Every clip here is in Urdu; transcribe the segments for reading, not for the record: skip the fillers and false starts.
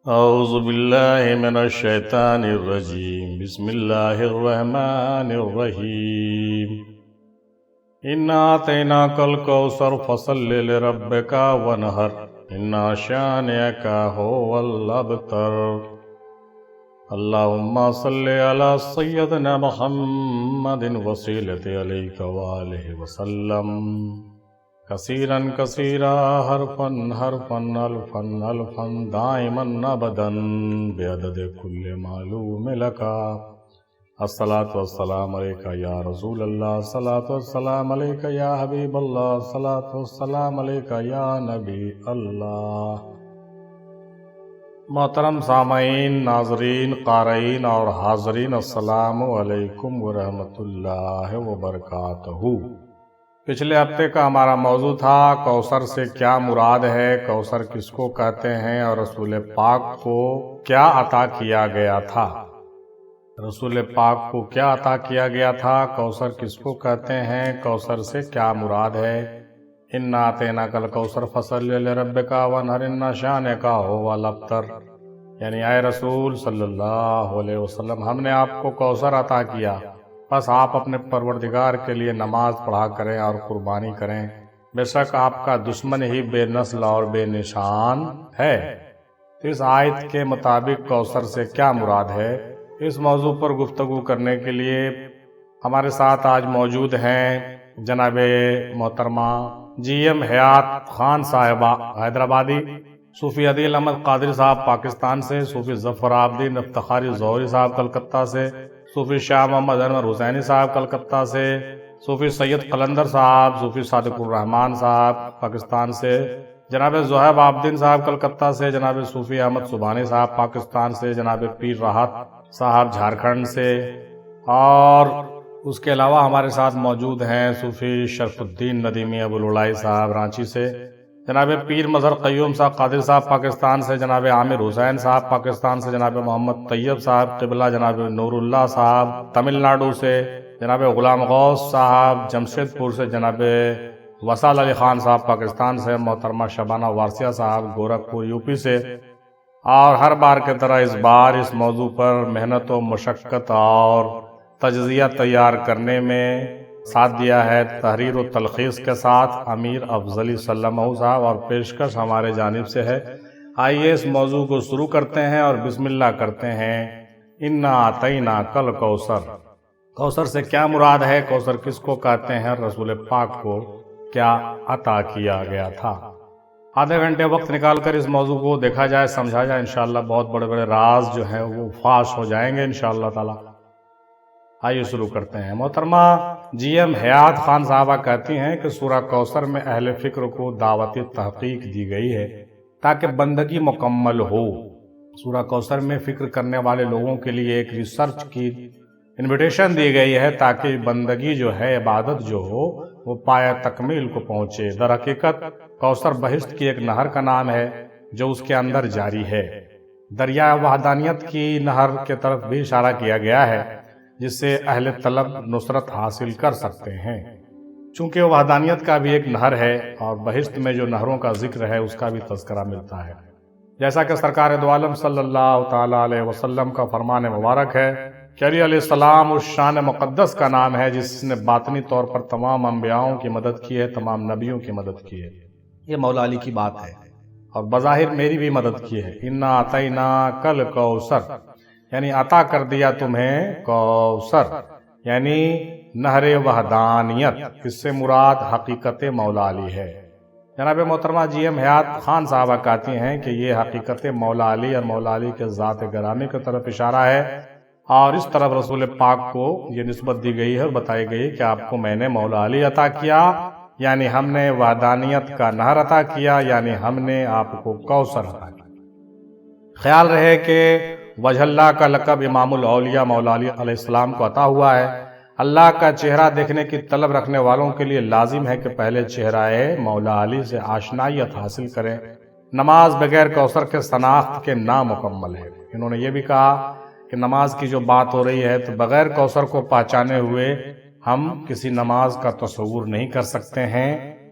أعوذ بالله من الشيطان الرجيم بسم الله الرحمن الرحيم إنا أعطيناك الكوثر فصل لربك وانحر إن شانئك هو الأبتر اللهم صل على سيدنا محمد وصيلة عليك وآله وسلم كثيرا كثيرا حرفا حرفا ألفا ألفا دائما أبدا بعدد كل معلوم لك الصلاة والسلام عليك يا رسول الله الصلاة والسلام عليك يا حبيب الله الصلاة والسلام عليك يا نبی اللہ۔ محترم سامعین، ناظرین، قارئین اور حاضرین، السلام علیکم ورحمۃ اللہ وبرکاتہ۔ پچھلے ہفتے کا ہمارا موضوع تھا کوثر سے کیا مراد ہے، کوثر کس کو کہتے ہیں اور رسول پاک کو کیا عطا کیا گیا تھا۔ رسول پاک کو کیا عطا کیا گیا تھا، کوثر کس کو کہتے ہیں، کوثر سے کیا مراد ہے۔ انا اعطیناک الکوثر فصل لربک وانحر ان شانئک ھو الابتر، یعنی اے رسول صلی اللہ علیہ وسلم، ہم نے آپ کو کوثر عطا کیا، بس آپ اپنے پروردگار کے لیے نماز پڑھا کریں اور قربانی کریں، بے شک آپ کا دشمن ہی بے نسل اور بے نشان ہے۔ تو اس آیت کے مطابق کوثر سے کیا مراد ہے، اس موضوع پر گفتگو کرنے کے لیے ہمارے ساتھ آج موجود ہیں جناب محترمہ جی ایم حیات خان صاحبہ حیدرآبادی، صوفی عدیل احمد قادری صاحب پاکستان سے، صوفی ظفر عابدین افتخاری ظہوری صاحب کلکتہ سے، صوفی شاہ محمد انور حسینی صاحب کلکتہ سے، صوفی سید قلندر صاحب، صوفی صادق الرحمان صاحب پاکستان سے، جناب زہیب عابدین صاحب کلکتہ سے، جناب صوفی احمد سبحانی صاحب پاکستان سے، جناب پیر راحت صاحب جھارکھنڈ سے، اور اس کے علاوہ ہمارے ساتھ موجود ہیں صوفی شرف الدین ندیمی ابوالعلائی صاحب رانچی سے، جناب پیر مظہر قیوم صاحب قادری صاحب پاکستان سے، جناب عامر حسین صاحب پاکستان سے، جناب محمد طیب صاحب قبلہ، جناب نور اللہ صاحب تمل ناڈو سے، جناب غلام غوث صاحب جمشید پور سے، جناب وصال علی خان صاحب پاکستان سے، محترمہ شبانہ وارثیہ صاحب گورکھپور یو پی سے، اور ہر بار کی طرح اس بار اس موضوع پر محنت و مشقت اور تجزیہ تیار کرنے میں ساتھ دیا ہے تحریر و تلخیص کے ساتھ امیر افضلی صلی اللہ علیہ صاحب، اور پیشکش ہمارے جانب سے ہے۔ آئیے اس موضوع کو شروع کرتے ہیں اور بسم اللہ کرتے ہیں۔ انا اعطیناک الکوثر، کوثر سے کیا مراد ہے، کوثر کس کو کہتے ہیں، رسول پاک کو کیا عطا کیا گیا تھا۔ آدھے گھنٹے وقت نکال کر اس موضوع کو دیکھا جائے، سمجھا جائے، انشاءاللہ بہت بڑے بڑے راز جو ہیں وہ فاش ہو جائیں گے انشاءاللہ تعالی۔ آئیے شروع کرتے ہیں۔ محترمہ جی ایم حیات خان صاحبہ کہتی ہیں کہ سورہ کوثر میں اہل فکر کو دعوت تحقیق دی گئی ہے تاکہ بندگی مکمل ہو۔ سورہ کوثر میں فکر کرنے والے لوگوں کے لیے ایک ریسرچ کی انویٹیشن دی گئی ہے تاکہ بندگی جو ہے، عبادت جو ہو، وہ پایہ تکمیل کو پہنچے۔ در حقیقت کوثر بہشت کی ایک نہر کا نام ہے جو اس کے اندر جاری ہے۔ دریائے وحدانیت کی نہر کی طرف بھی اشارہ کیا گیا ہے جس سے اہل طلب نصرت حاصل کر سکتے ہیں، چونکہ وحدانیت کا بھی ایک نہر ہے اور بہشت میں جو نہروں کا ذکر ہے اس کا بھی تذکرہ ملتا ہے، جیسا کہ سرکار دو عالم صلی اللہ تعالی علیہ وسلم کا فرمان مبارک ہے کہ علی علیہ السلام اس شان مقدس کا نام ہے جس نے باطنی طور پر تمام انبیاؤں کی مدد کی ہے، تمام نبیوں کی مدد کی ہے۔ یہ مولا علی کی بات ہے اور بظاہر میری بھی مدد کی ہے۔ انا اعطیناک الکوثر، یعنی عطا کر دیا تمہیں کوثر، یعنی نہر وحدانیت، اس سے مراد حقیقت مولا علی ہے۔ جناب محترمہ جی ایم حیات خان صاحبہ کہتی ہیں کہ یہ حقیقت مولا علی اور مولا علی کے ذات گرامی کی طرف اشارہ ہے، اور اس طرف رسول پاک کو یہ نسبت دی گئی ہے اور بتائی گئی کہ آپ کو میں نے مولا علی عطا کیا، یعنی ہم نے وحدانیت کا نہر عطا کیا، یعنی ہم نے آپ کو کوثر عطا کیا۔ خیال رہے کہ وجہ اللہ کا لقب امام الاولیاء مولا علی علیہ السلام کو عطا ہوا ہے۔ اللہ کا چہرہ دیکھنے کی طلب رکھنے والوں کے لیے لازم ہے کہ پہلے چہرہ مولا علی سے آشنائیت حاصل کریں۔ نماز بغیر کوثر کے شناخت کے نامکمل ہے۔ انہوں نے یہ بھی کہا کہ نماز کی جو بات ہو رہی ہے تو بغیر کوثر کو پہچانے ہوئے ہم کسی نماز کا تصور نہیں کر سکتے ہیں۔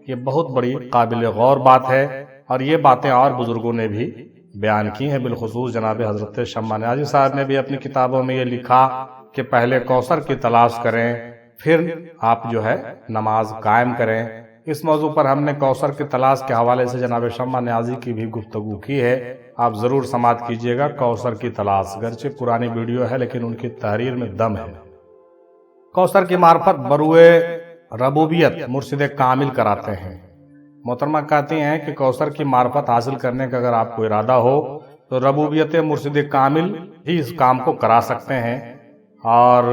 یہ بہت بڑی قابل غور بات ہے، اور یہ باتیں اور بزرگوں نے بھی بیان کی ہیں۔ بالخصوص جناب حضرت شمع نیازی صاحب نے بھی اپنی کتابوں میں یہ لکھا کہ پہلے کوثر کی تلاش کریں، پھر آپ جو ہے نماز قائم کریں۔ اس موضوع پر ہم نے کوثر کی تلاش کے حوالے سے جناب شمع نیازی کی بھی گفتگو کی ہے، آپ ضرور سماعت کیجئے گا۔ کوثر کی تلاش گرچہ پرانی ویڈیو ہے لیکن ان کی تحریر میں دم ہے۔ کوثر کی معرفت بروئے ربوبیت مرشد کامل کراتے ہیں۔ محترمہ کہتی ہیں کہ کوثر کی معرفت حاصل کرنے کا اگر آپ کو ارادہ ہو تو ربوبیت مرشد کامل ہی اس کام کو کرا سکتے ہیں، اور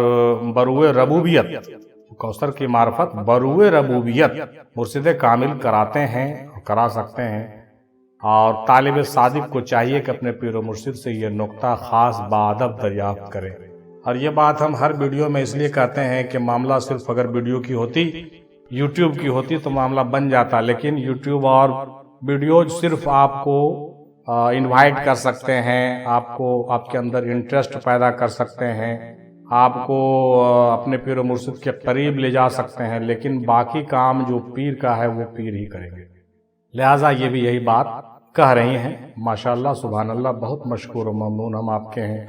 بروئے ربوبیت کوثر کی معرفت بروئے ربوبیت مرشد کامل کراتے ہیں، کرا سکتے ہیں، اور طالب صادق کو چاہیے کہ اپنے پیر و مرشد سے یہ نقطہ خاص بادب دریافت کرے۔ اور یہ بات ہم ہر ویڈیو میں اس لیے کہتے ہیں کہ معاملہ صرف اگر ویڈیو کی ہوتی، یوٹیوب کی ہوتی تو معاملہ بن جاتا، لیکن یوٹیوب اور ویڈیو صرف آپ کو انوائٹ کر سکتے ہیں، آپ کو آپ کے اندر انٹرسٹ پیدا کر سکتے ہیں، آپ کو اپنے پیر و مرشد کے قریب لے جا سکتے ہیں، لیکن باقی کام جو پیر کا ہے وہ پیر ہی کریں گے۔ لہٰذا یہ بھی یہی بات کہہ رہی ہیں۔ ماشاءاللہ سبحان اللہ، بہت مشکور و ممنون ہم آپ کے ہیں۔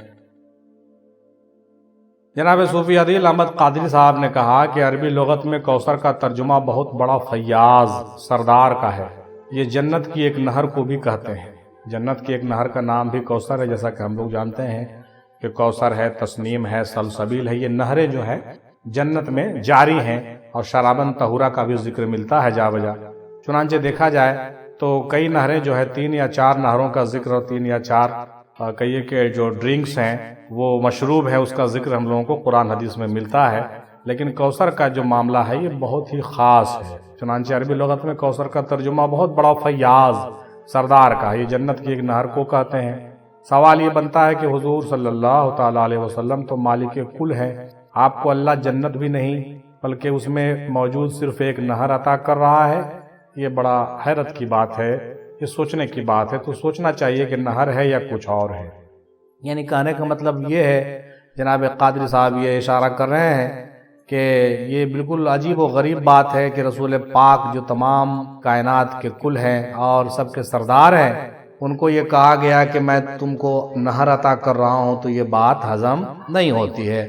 جناب صوفی عدیل احمد قادری صاحب نے کہا کہ عربی لغت میں کوثر کا ترجمہ بہت بڑا فیاض سردار کا ہے، یہ جنت کی ایک نہر کو بھی کہتے ہیں۔ جنت کی ایک نہر کا نام بھی کوثر ہے، جیسا کہ ہم لوگ جانتے ہیں کہ کوثر ہے، تسنیم ہے، سلسبیل ہے، یہ نہریں جو ہیں جنت میں جاری ہیں، اور شرابن طہورہ کا بھی ذکر ملتا ہے جا بجا۔ چنانچہ دیکھا جائے تو کئی نہریں جو ہے 3 یا 4 نہروں کا ذکر، اور 3 یا 4 کہیے کہ جو ڈرنکس ہیں وہ مشروب ہے، اس کا ذکر ہم لوگوں کو قرآن حدیث میں ملتا ہے، لیکن کوثر کا جو معاملہ ہے یہ بہت ہی خاص ہے۔ چنانچہ عربی لغت میں کوثر کا ترجمہ بہت بڑا فیاض سردار کا ہے، یہ جنت کی ایک نہر کو کہتے ہیں۔ سوال یہ بنتا ہے کہ حضور صلی اللہ تعالیٰ علیہ وسلم تو مالک کل ہے، آپ کو اللہ جنت بھی نہیں بلکہ اس میں موجود صرف ایک نہر عطا کر رہا ہے؟ یہ بڑا حیرت کی بات ہے، یہ سوچنے کی بات ہے۔ تو سوچنا چاہیے کہ نہر ہے یا کچھ اور ہے۔ یعنی کہنے کا مطلب یہ ہے، جناب قادری صاحب یہ اشارہ کر رہے ہیں کہ یہ بالکل عجیب و غریب بات ہے کہ رسول پاک جو تمام کائنات کے کل ہیں اور سب کے سردار ہیں، ان کو یہ کہا گیا کہ میں تم کو نہر عطا کر رہا ہوں، تو یہ بات ہضم نہیں ہوتی ہے۔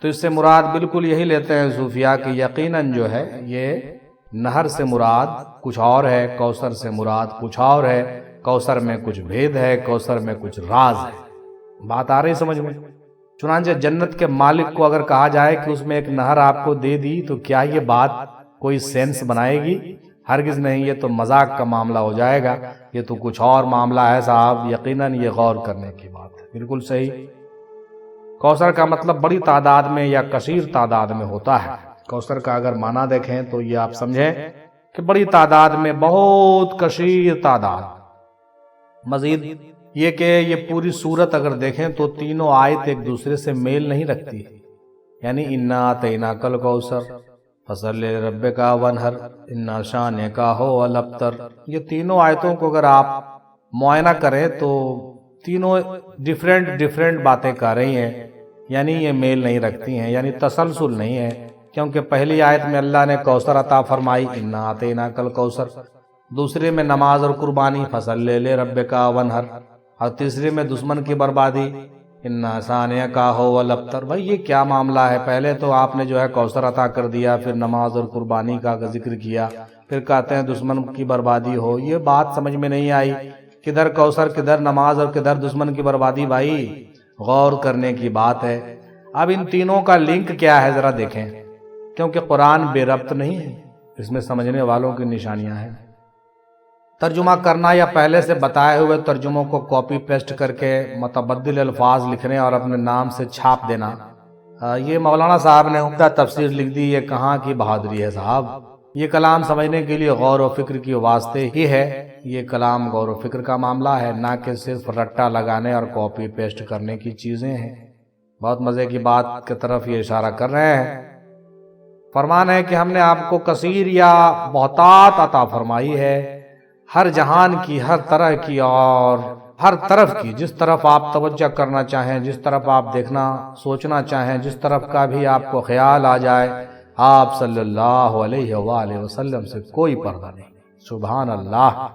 تو اس سے مراد بالکل یہی لیتے ہیں صوفیاء کہ یقیناً جو ہے یہ نہر سے مراد کچھ اور ہے، کوثر سے مراد کچھ اور ہے، کوثر میں کچھ بھید ہے، کوثر میں کچھ راز ہے۔ بات آ رہی سمجھ میں؟ چنانچہ جنت کے مالک کو اگر کہا جائے کہ اس میں ایک نہر آپ کو دے دی تو کیا یہ بات کوئی سینس بنائے گی؟ ہرگز نہیں، یہ تو مذاق کا معاملہ ہو جائے گا، یہ تو کچھ اور معاملہ ہے صاحب، یقیناً یہ غور کرنے کی بات ہے۔ بالکل صحیح۔ کوثر کا مطلب بڑی تعداد میں یا کثیر تعداد میں ہوتا ہے۔ کوثر کا اگر معنی دیکھیں تو یہ آپ سمجھیں کہ بڑی تعداد میں، بہت کثیر تعداد۔ مزید یہ کہ یہ پوری صورت اگر دیکھیں تو تینوں آیت ایک دوسرے سے میل نہیں رکھتی، یعنی انا اعطیناک الکوثر فصلی لربک وانحر ان شانک هو الابتر، یہ تینوں آیتوں کو اگر آپ معائنہ کریں تو تینوں ڈیفرنٹ باتیں کر رہی ہیں، یعنی یہ میل نہیں رکھتی ہیں، یعنی تسلسل نہیں ہے۔ کیونکہ پہلی آیت میں اللہ نے کوثر عطا فرمائی انا اعطیناک الکوثر، دوسرے میں نماز اور قربانی فصلی لربک وانحر، اور تیسرے میں دشمن کی بربادی ان شانک هو الابتر۔ بھائی یہ کیا معاملہ ہے؟ پہلے تو آپ نے جو ہے کوثر عطا کر دیا، پھر نماز اور قربانی کا ذکر کیا، پھر کہتے ہیں دشمن کی بربادی ہو۔ یہ بات سمجھ میں نہیں آئی، کدھر کوثر، کدھر نماز اور کدھر دشمن کی بربادی؟ بھائی غور کرنے کی بات ہے۔ اب ان تینوں کا لنک کیا ہے ذرا دیکھیں، کیونکہ قرآن بے ربط نہیں ہے، اس میں سمجھنے والوں کی نشانیاں ہیں۔ ترجمہ کرنا یا پہلے سے بتائے ہوئے ترجموں کو کاپی پیسٹ کر کے متبدل الفاظ لکھنے اور اپنے نام سے چھاپ دینا، یہ مولانا صاحب نے عمدہ تفسیر لکھ دی، یہ کہاں کی بہادری ہے صاحب؟ یہ کلام سمجھنے کے لیے غور و فکر کی واسطے ہی ہے، یہ کلام غور و فکر کا معاملہ ہے، نہ کہ صرف رٹا لگانے اور کاپی پیسٹ کرنے کی چیزیں ہیں۔ بہت مزے کی بات کی طرف یہ اشارہ کر رہے ہیں۔ فرمان ہے کہ ہم نے آپ کو کثیر یا بہتات عطا فرمائی ہے، ہر جہان کی، ہر طرح کی اور ہر طرف کی، جس طرف آپ توجہ کرنا چاہیں، جس طرف آپ دیکھنا سوچنا چاہیں، جس طرف کا بھی آپ کو خیال آ جائے، آپ صلی اللہ علیہ وآلہ وسلم سے کوئی پردہ نہیں۔ سبحان اللہ۔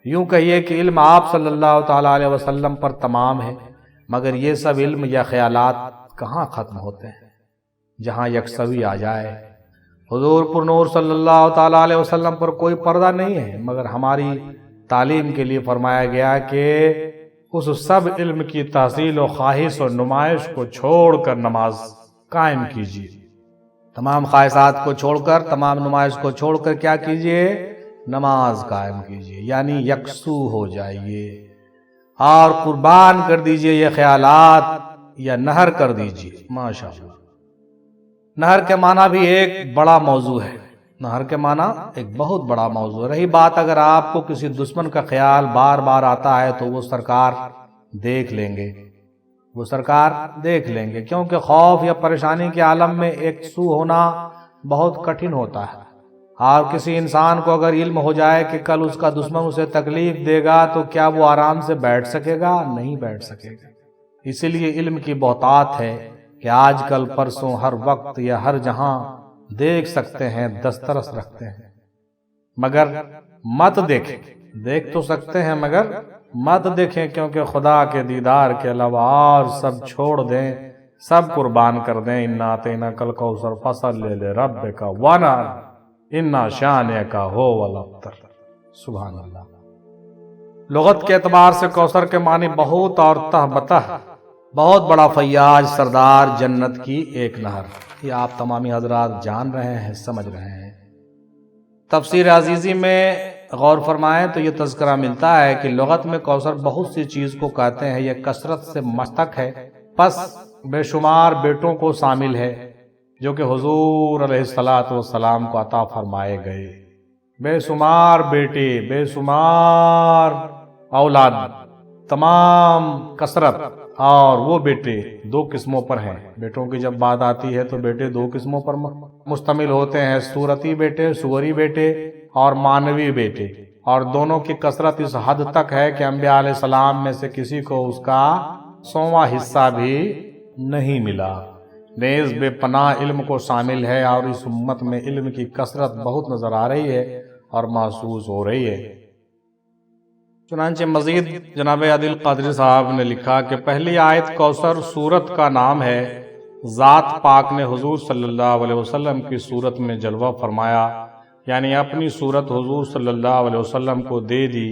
یوں کہیے کہ علم آپ صلی اللہ تعالیٰ علیہ وسلم پر تمام ہے، مگر یہ سب علم یا خیالات کہاں ختم ہوتے ہیں جہاں یکسوئی آ جائے۔ حضور پر نور صلی اللہ تعالیٰ علیہ وسلم پر کوئی پردہ نہیں ہے، مگر ہماری تعلیم کے لیے فرمایا گیا کہ اس سب علم کی تحصیل و خواہش اور نمائش کو چھوڑ کر نماز قائم کیجیے۔ تمام خواہشات کو چھوڑ کر، تمام نمائش کو چھوڑ کر کیا کیجیے؟ نماز قائم کیجیے، یعنی یکسو ہو جائیے اور قربان کر دیجیے یہ خیالات، یا نہر کر دیجیے۔ ماشاءاللہ، نہر کے معنی بھی ایک بڑا موضوع ہے، نہر کے معنی ایک بہت بڑا موضوع ہے۔ رہی بات اگر آپ کو کسی دشمن کا خیال بار بار آتا ہے تو وہ سرکار دیکھ لیں گے، وہ سرکار دیکھ لیں گے، کیونکہ خوف یا پریشانی کے عالم میں ایک سو ہونا بہت کٹھن ہوتا ہے۔ اور کسی انسان کو اگر علم ہو جائے کہ کل اس کا دشمن اسے تکلیف دے گا تو کیا وہ آرام سے بیٹھ سکے گا؟ نہیں بیٹھ سکے گا۔ اسی لیے علم کی بہتات ہے کہ آج کل پرسوں ہر وقت یا ہر جہاں دیکھ سکتے ہیں، دسترس رکھتے ہیں، مگر مت دیکھیں۔ دیکھ تو سکتے ہیں مگر مت دیکھیں، کیونکہ خدا کے دیدار کے علاوہ اور سب چھوڑ دیں، سب قربان کر دیں۔ انا اعطیناک الکوثر فصل لربک وانحر انا شانئک ھو الابتر۔ سبحان اللہ۔ لغت کے اعتبار سے کوثر کے معنی بہت اور تہ بتہ، بہت بڑا فیاض، سردار، جنت کی ایک نہر۔ یہ آپ تمامی حضرات جان رہے ہیں، سمجھ رہے ہیں۔ تفسیر عزیزی میں غور فرمائیں تو یہ تذکرہ ملتا ہے کہ لغت میں کوثر بہت سی چیز کو کہتے ہیں، یہ کثرت سے مشتق ہے، پس بے شمار بیٹوں کو شامل ہے جو کہ حضور علیہ السلام کو عطا فرمائے گئے۔ بے شمار بیٹے، بے شمار اولاد، تمام کثرت، اور وہ بیٹے دو قسموں پر ہیں۔ بیٹوں کی جب بات آتی ہے تو بیٹے دو قسموں پر مشتمل ہوتے ہیں، صورتی بیٹے، صوری بیٹے اور مانوی بیٹے، اور دونوں کی کثرت اس حد تک ہے کہ انبیاء علیہ السلام میں سے کسی کو اس کا 100واں حصہ بھی نہیں ملا۔ نیز بے پناہ علم کو شامل ہے، اور اس امت میں علم کی کثرت بہت نظر آ رہی ہے اور محسوس ہو رہی ہے۔ چنانچہ مزید جناب عادل قادری صاحب نے لکھا کہ پہلی آیت کوثر سورت کا نام ہے۔ ذات پاک نے حضور صلی اللہ علیہ وسلم کی صورت میں جلوہ فرمایا، یعنی اپنی صورت حضور صلی اللہ علیہ وسلم کو دے دی،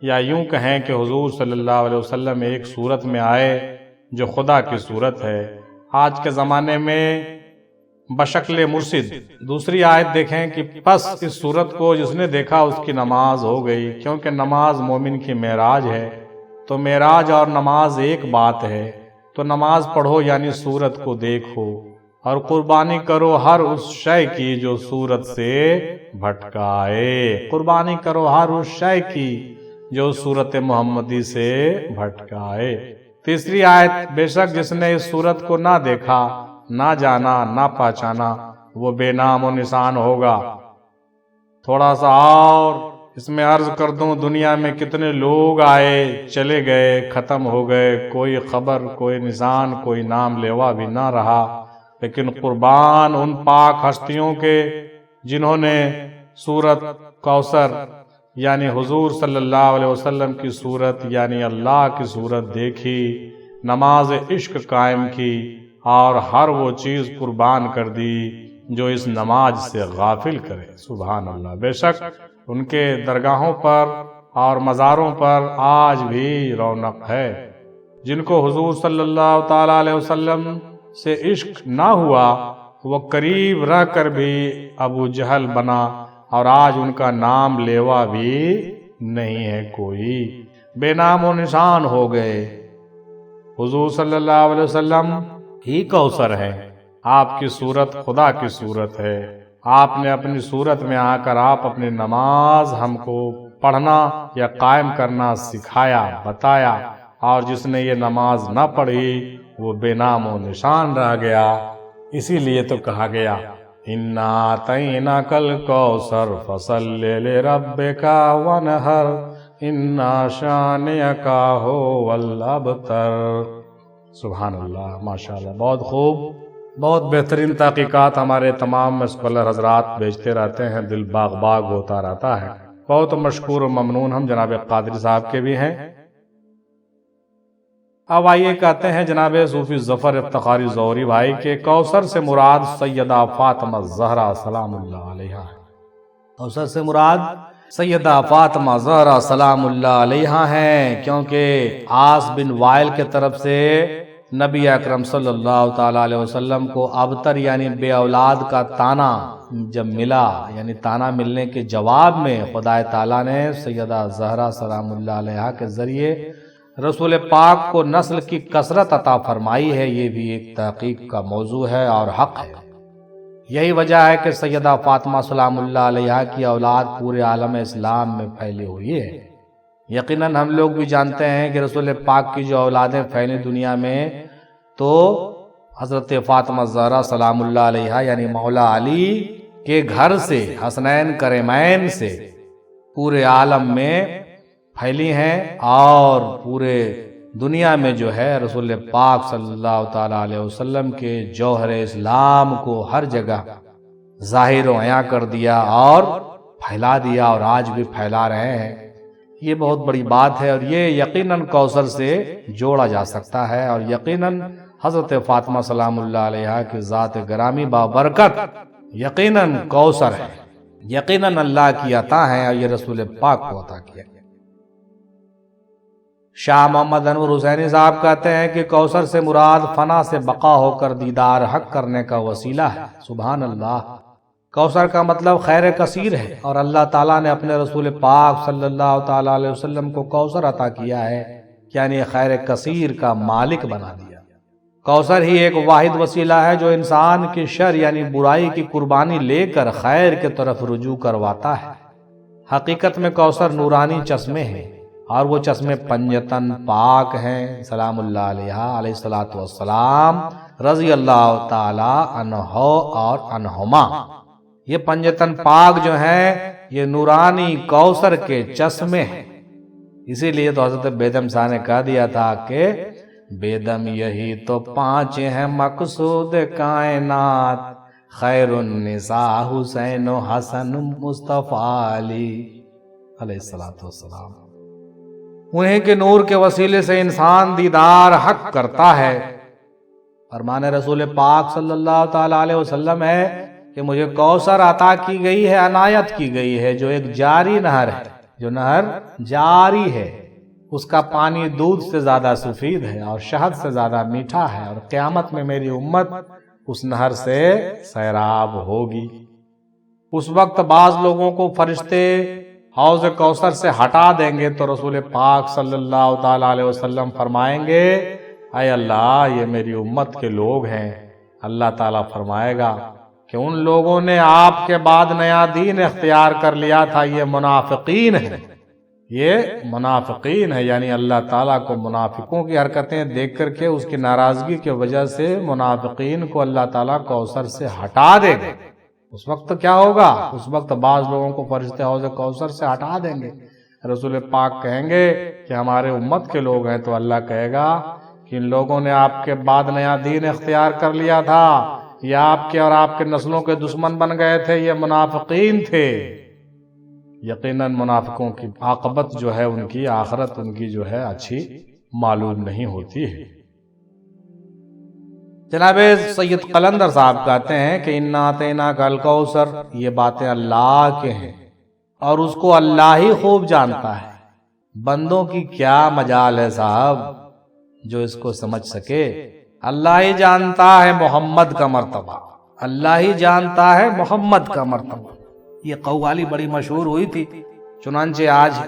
یا یوں کہیں کہ حضور صلی اللہ علیہ وسلم ایک صورت میں آئے جو خدا کی صورت ہے، آج کے زمانے میں بشکل مرشد۔ دوسری آیت دیکھیں کہ پس اس صورت کو جس نے دیکھا اس کی نماز ہو گئی، کیونکہ نماز مومن کی معراج ہے، تو معراج اور نماز ایک بات ہے۔ تو نماز پڑھو یعنی صورت کو دیکھو، اور قربانی کرو ہر اس شے کی جو صورت سے بھٹکائے۔ قربانی کرو ہر اس شے کی جو صورت محمدی سے بھٹکائے۔ تیسری آیت، بے شک جس نے اس صورت کو نہ دیکھا، نہ جانا، نہ پہچانا، وہ بے نام و نشان ہوگا۔ تھوڑا سا اور اس میں عرض کر دوں، دنیا میں کتنے لوگ آئے چلے گئے، ختم ہو گئے، کوئی خبر، کوئی نشان، کوئی نام لیوا بھی نہ رہا، لیکن قربان ان پاک ہستیوں کے جنہوں نے صورت کوثر یعنی حضور صلی اللہ علیہ وسلم کی صورت یعنی اللہ کی صورت دیکھی، نماز عشق قائم کی، اور ہر وہ چیز قربان کر دی جو اس نماز سے غافل کرے۔ سبحان اللہ۔ بے شک ان کے درگاہوں پر اور مزاروں پر آج بھی رونق ہے۔ جن کو حضور صلی اللہ تعالیٰ علیہ وسلم سے عشق نہ ہوا، وہ قریب رہ کر بھی ابو جہل بنا، اور آج ان کا نام لیوا بھی نہیں ہے کوئی، بے نام و نشان ہو گئے۔ حضور صلی اللہ علیہ وسلم ہی کوثر ہے، آپ کی صورت خدا کی صورت ہے۔ آپ نے اپنی صورت میں آ کر آپ اپنی نماز ہم کو پڑھنا یا قائم کرنا سکھایا، بتایا، اور جس نے یہ نماز نہ پڑھی وہ بے نام و نشان رہ گیا۔ اسی لیے تو کہا گیا اِنَّا أَعْطَيْنَاكَ الْكَوْثَرَ فَصَلِّ لِرَبِّكَ وَانْحَرْ اِنَّا شَانِئَكَ هُوَ الْأَبْتَرُ۔ سبحان اللہ، ماشاءاللہ، بہت خوب، بہت بہترین تحقیقات ہمارے تمام اسکالر حضرات بھیجتے رہتے ہیں، دل باغ باغ ہوتا رہتا ہے۔ بہت مشکور و ممنون ہم جناب قادری صاحب کے بھی ہیں۔ اب آئیے کہتے ہیں جناب صوفی ظفر افتخاری زوری بھائی کے کوثر سے مراد سیدہ فاطمہ زہرا سلام اللہ علیہا ہے۔ کوثر سے مراد سیدہ فاطمہ زہرا سلام اللہ علیہا ہیں، کیونکہ عاص بن وائل کے طرف سے نبی اکرم صلی اللہ تعالی علیہ وسلم کو ابتر یعنی بے اولاد کا تانا جب ملا، یعنی تانا ملنے کے جواب میں خدا تعالیٰ نے سیدہ زہرا سلام اللہ علیہا کے ذریعے رسول پاک کو نسل کی کثرت عطا فرمائی ہے۔ یہ بھی ایک تحقیق کا موضوع ہے اور حق ہے۔ یہی وجہ ہے کہ سیدہ فاطمہ سلام اللہ علیہا کی اولاد پورے عالم اسلام میں پھیلی ہوئی ہے۔ یقیناً ہم لوگ بھی جانتے ہیں کہ رسول پاک کی جو اولادیں پھیلی دنیا میں، تو حضرت فاطمہ زہرا سلام اللہ علیہا یعنی مولا علی کے گھر سے، حسنین کریمین سے پورے عالم میں پھیلی ہیں، اور پورے دنیا میں جو ہے رسول پاک صلی اللہ تعالی علیہ وسلم کے جوہر اسلام کو ہر جگہ ظاہر و عیاں کر دیا اور پھیلا دیا، اور آج بھی پھیلا رہے ہیں۔ یہ بہت بڑی بات ہے، اور یہ یقیناً کوثر سے جوڑا جا سکتا ہے، اور یقیناً حضرت فاطمہ سلام اللہ علیہا کی ذات گرامی بابرکت یقیناً کوثر ہے، یقیناً اللہ کی عطا ہے، اور یہ رسول پاک کو عطا کیا۔ شاہ محمد انور حسینی صاحب کہتے ہیں کہ کوثر سے مراد فنا سے بقا ہو کر دیدار حق کرنے کا وسیلہ ہے۔ سبحان اللہ۔ کوثر کا مطلب خیر کثیر ہے، اور اللہ تعالیٰ نے اپنے رسول پاک صلی اللہ تعالیٰ علیہ وسلم کو کوثر عطا کیا ہے، یعنی خیر کثیر کا مالک بنا دیا۔ کوثر ہی ایک واحد وسیلہ ہے جو انسان کی شر یعنی برائی کی قربانی لے کر خیر کی طرف رجوع کرواتا ہے۔ حقیقت میں کوثر نورانی چشمے ہیں، اور وہ چشمے پنجتن پاک ہیں، سلام اللہ علیہا علیہ الصلوۃ والسلام رضی اللہ تعالی عنہ اور عنہما۔ یہ پنجتن پاک جو ہیں یہ نورانی کوثر کے چشمے ہیں۔ اسی لیے تو حضرت بیدم شاہ نے کہہ دیا تھا کہ بیدم یہی تو پانچ ہیں مقصود کائنات، خیر النساء حسین و حسن مصطفیٰ علی علیہ الصلوۃ والسلام۔ انہیں کے نور کے وسیلے سے انسان دیدار حق کرتا ہے۔ فرمان رسول پاک صلی اللہ تعالی علیہ وسلم ہے کہ مجھے کوثر عطا کی گئی ہے، عنایت کی گئی ہے، جو ایک جاری نہر ہے، جو نہر جاری ہے، اس کا پانی دودھ سے زیادہ سفید ہے اور شہد سے زیادہ میٹھا ہے، اور قیامت میں میری امت اس نہر سے سیراب ہوگی۔ اس وقت بعض لوگوں کو فرشتے حوض کوثر سے ہٹا دیں گے تو رسول پاک صلی اللہ تعالی علیہ وسلم فرمائیں گے اے اللہ یہ میری امت کے لوگ ہیں۔ اللہ تعالیٰ فرمائے گا کہ ان لوگوں نے آپ کے بعد نیا دین اختیار کر لیا تھا، یہ منافقین ہیں، یہ منافقین ہے، یعنی اللہ تعالیٰ کو منافقوں کی حرکتیں دیکھ کر کے اس کی ناراضگی کی وجہ سے منافقین کو اللہ تعالیٰ کوثر سے ہٹا دے گا۔ اس وقت کیا ہوگا؟ اس وقت بعض لوگوں کو فرشتے حوض کوثر سے ہٹا دیں گے، رسول پاک کہیں گے کہ ہمارے امت کے لوگ ہیں، تو اللہ کہے گا کہ ان لوگوں نے آپ کے بعد نیا دین اختیار کر لیا تھا، یہ آپ کے اور آپ کے نسلوں کے دشمن بن گئے تھے، یہ منافقین تھے۔ یقیناً منافقوں کی عاقبت جو ہے، ان کی آخرت ان کی جو ہے اچھی معلوم نہیں ہوتی ہے۔ جناب سید قلندر صاحب کہتے ہیں کہ انا اعطیناک الکوثر، یہ باتیں اللہ کے ہیں اور اس کو اللہ ہی خوب جانتا ہے، بندوں کی کیا مجال ہے صاحب جو اس کو سمجھ سکے۔ اللہ ہی جانتا ہے محمد کا مرتبہ، اللہ ہی جانتا ہے محمد کا مرتبہ۔ یہ قوالی بڑی مشہور ہوئی تھی، چنانچہ آج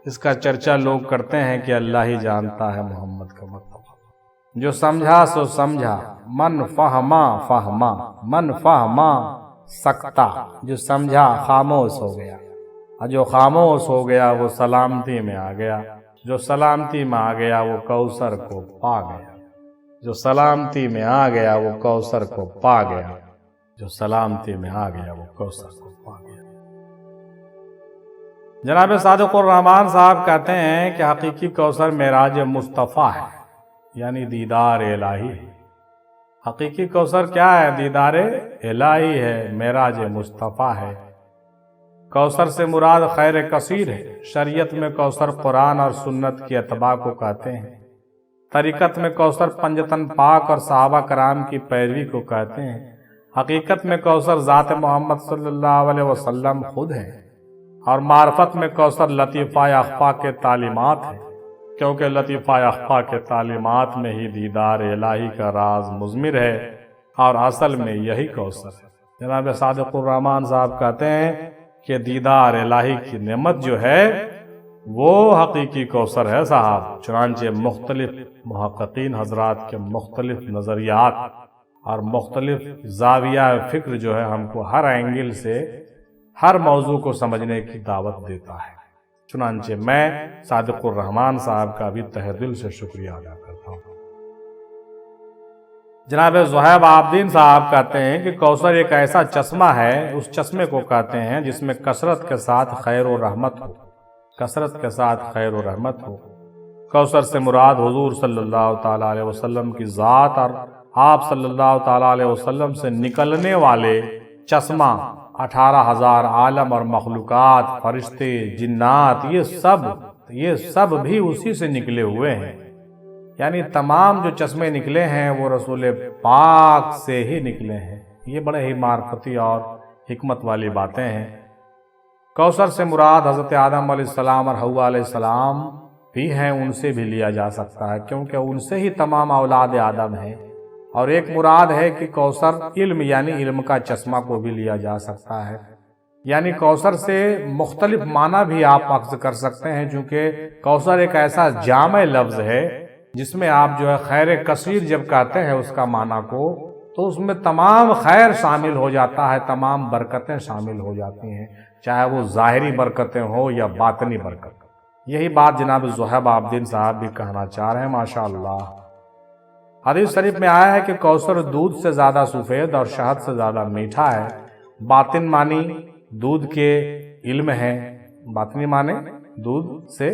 اس کا چرچا لوگ کرتے ہیں کہ اللہ ہی جانتا ہے محمد کا مرتبہ۔ جو سمجھا سو سمجھا، من فہما فہما، من فہما سکتا، جو سمجھا خاموش ہو گیا، اور جو خاموش ہو گیا وہ سلامتی میں آ گیا، جو سلامتی میں آ گیا وہ کوثر کو پا گیا، جو سلامتی میں آ گیا وہ کوثر کو پا گیا، جو سلامتی میں آ گیا وہ کوثر کو پا گیا۔ جناب صادق الرحمان صاحب کہتے ہیں کہ حقیقی کوثر معراج مصطفیٰ ہے، یعنی دیدار الہی ہے۔ حقیقی کوثر کیا ہے؟ دیدار الہی ہے، معراج مصطفیٰ ہے۔ کوثر سے مراد خیر کثیر ہے۔ شریعت میں کوثر قرآن اور سنت کی اتباع کو کہتے ہیں۔ طریقت میں کوثر پنجتن پاک اور صحابہ کرام کی پیروی کو کہتے ہیں۔ حقیقت میں کوثر ذات محمد صلی اللہ علیہ وسلم خود ہے، اور معرفت میں کوثر لطیفہ اخفا کے تعلیمات ہے، کیونکہ لطیفہ اخفا کے تعلیمات میں ہی دیدار الہی کا راز مضمر ہے، اور اصل میں یہی کوثر ہے۔ جناب صادق الرحمن صاحب کہتے ہیں کہ دیدار الہی کی نعمت جو ہے وہ حقیقی کوثر ہے صاحب۔ چنانچہ مختلف محققین حضرات کے مختلف نظریات اور مختلف زاویہ فکر جو ہے ہم کو ہر اینگل سے ہر موضوع کو سمجھنے کی دعوت دیتا ہے۔ چنانچہ میں صادق الرحمن صاحب کا بھی تہہ دل سے شکریہ ادا کرتا ہوں۔ جناب زہیب عابدین صاحب کہتے ہیں کہ کوثر ایک ایسا چشمہ ہے، اس چشمے کو کہتے ہیں جس میں کثرت کے ساتھ خیر و رحمت ہو، کثرت کے ساتھ خیر و رحمت ہو۔ کوثر سے مراد حضور صلی اللہ تعالیٰ علیہ وسلم کی ذات اور آپ صلی اللہ تعالیٰ علیہ وسلم سے نکلنے والے چشمہ 18,000 عالم اور مخلوقات، فرشتے، جنات، یہ سب بھی اسی سے نکلے ہوئے ہیں۔ یعنی تمام جو چشمے نکلے ہیں وہ رسول پاک سے ہی نکلے ہیں۔ یہ بڑے ہی معرفتی اور حکمت والی باتیں ہیں۔ کوثر سے مراد حضرت آدم علیہ السلام اور حوا علیہ السلام بھی ہیں، ان سے بھی لیا جا سکتا ہے کیونکہ ان سے ہی تمام اولاد آدم ہیں۔ اور ایک مراد ہے کہ کوثر علم یعنی علم کا چشمہ کو بھی لیا جا سکتا ہے۔ یعنی کوثر سے مختلف معنی بھی آپ اخذ کر سکتے ہیں، چونکہ کوثر ایک ایسا جامع لفظ ہے جس میں آپ جو ہے خیر کثیر جب کہتے ہیں اس کا معنی کو، تو اس میں تمام خیر شامل ہو جاتا ہے، تمام برکتیں شامل ہو جاتی ہیں، چاہے وہ ظاہری برکتیں ہوں یا باطنی برکت۔ یہی بات جناب زہیب عابدین صاحب بھی کہنا چاہ رہے ہیں، ماشاءاللہ۔ حدیث شریف میں آیا ہے کہ کوثر دودھ سے زیادہ سفید اور شہد سے زیادہ میٹھا ہے۔ باطن معنی دودھ کے علم ہے، باطنی معنی دودھ سے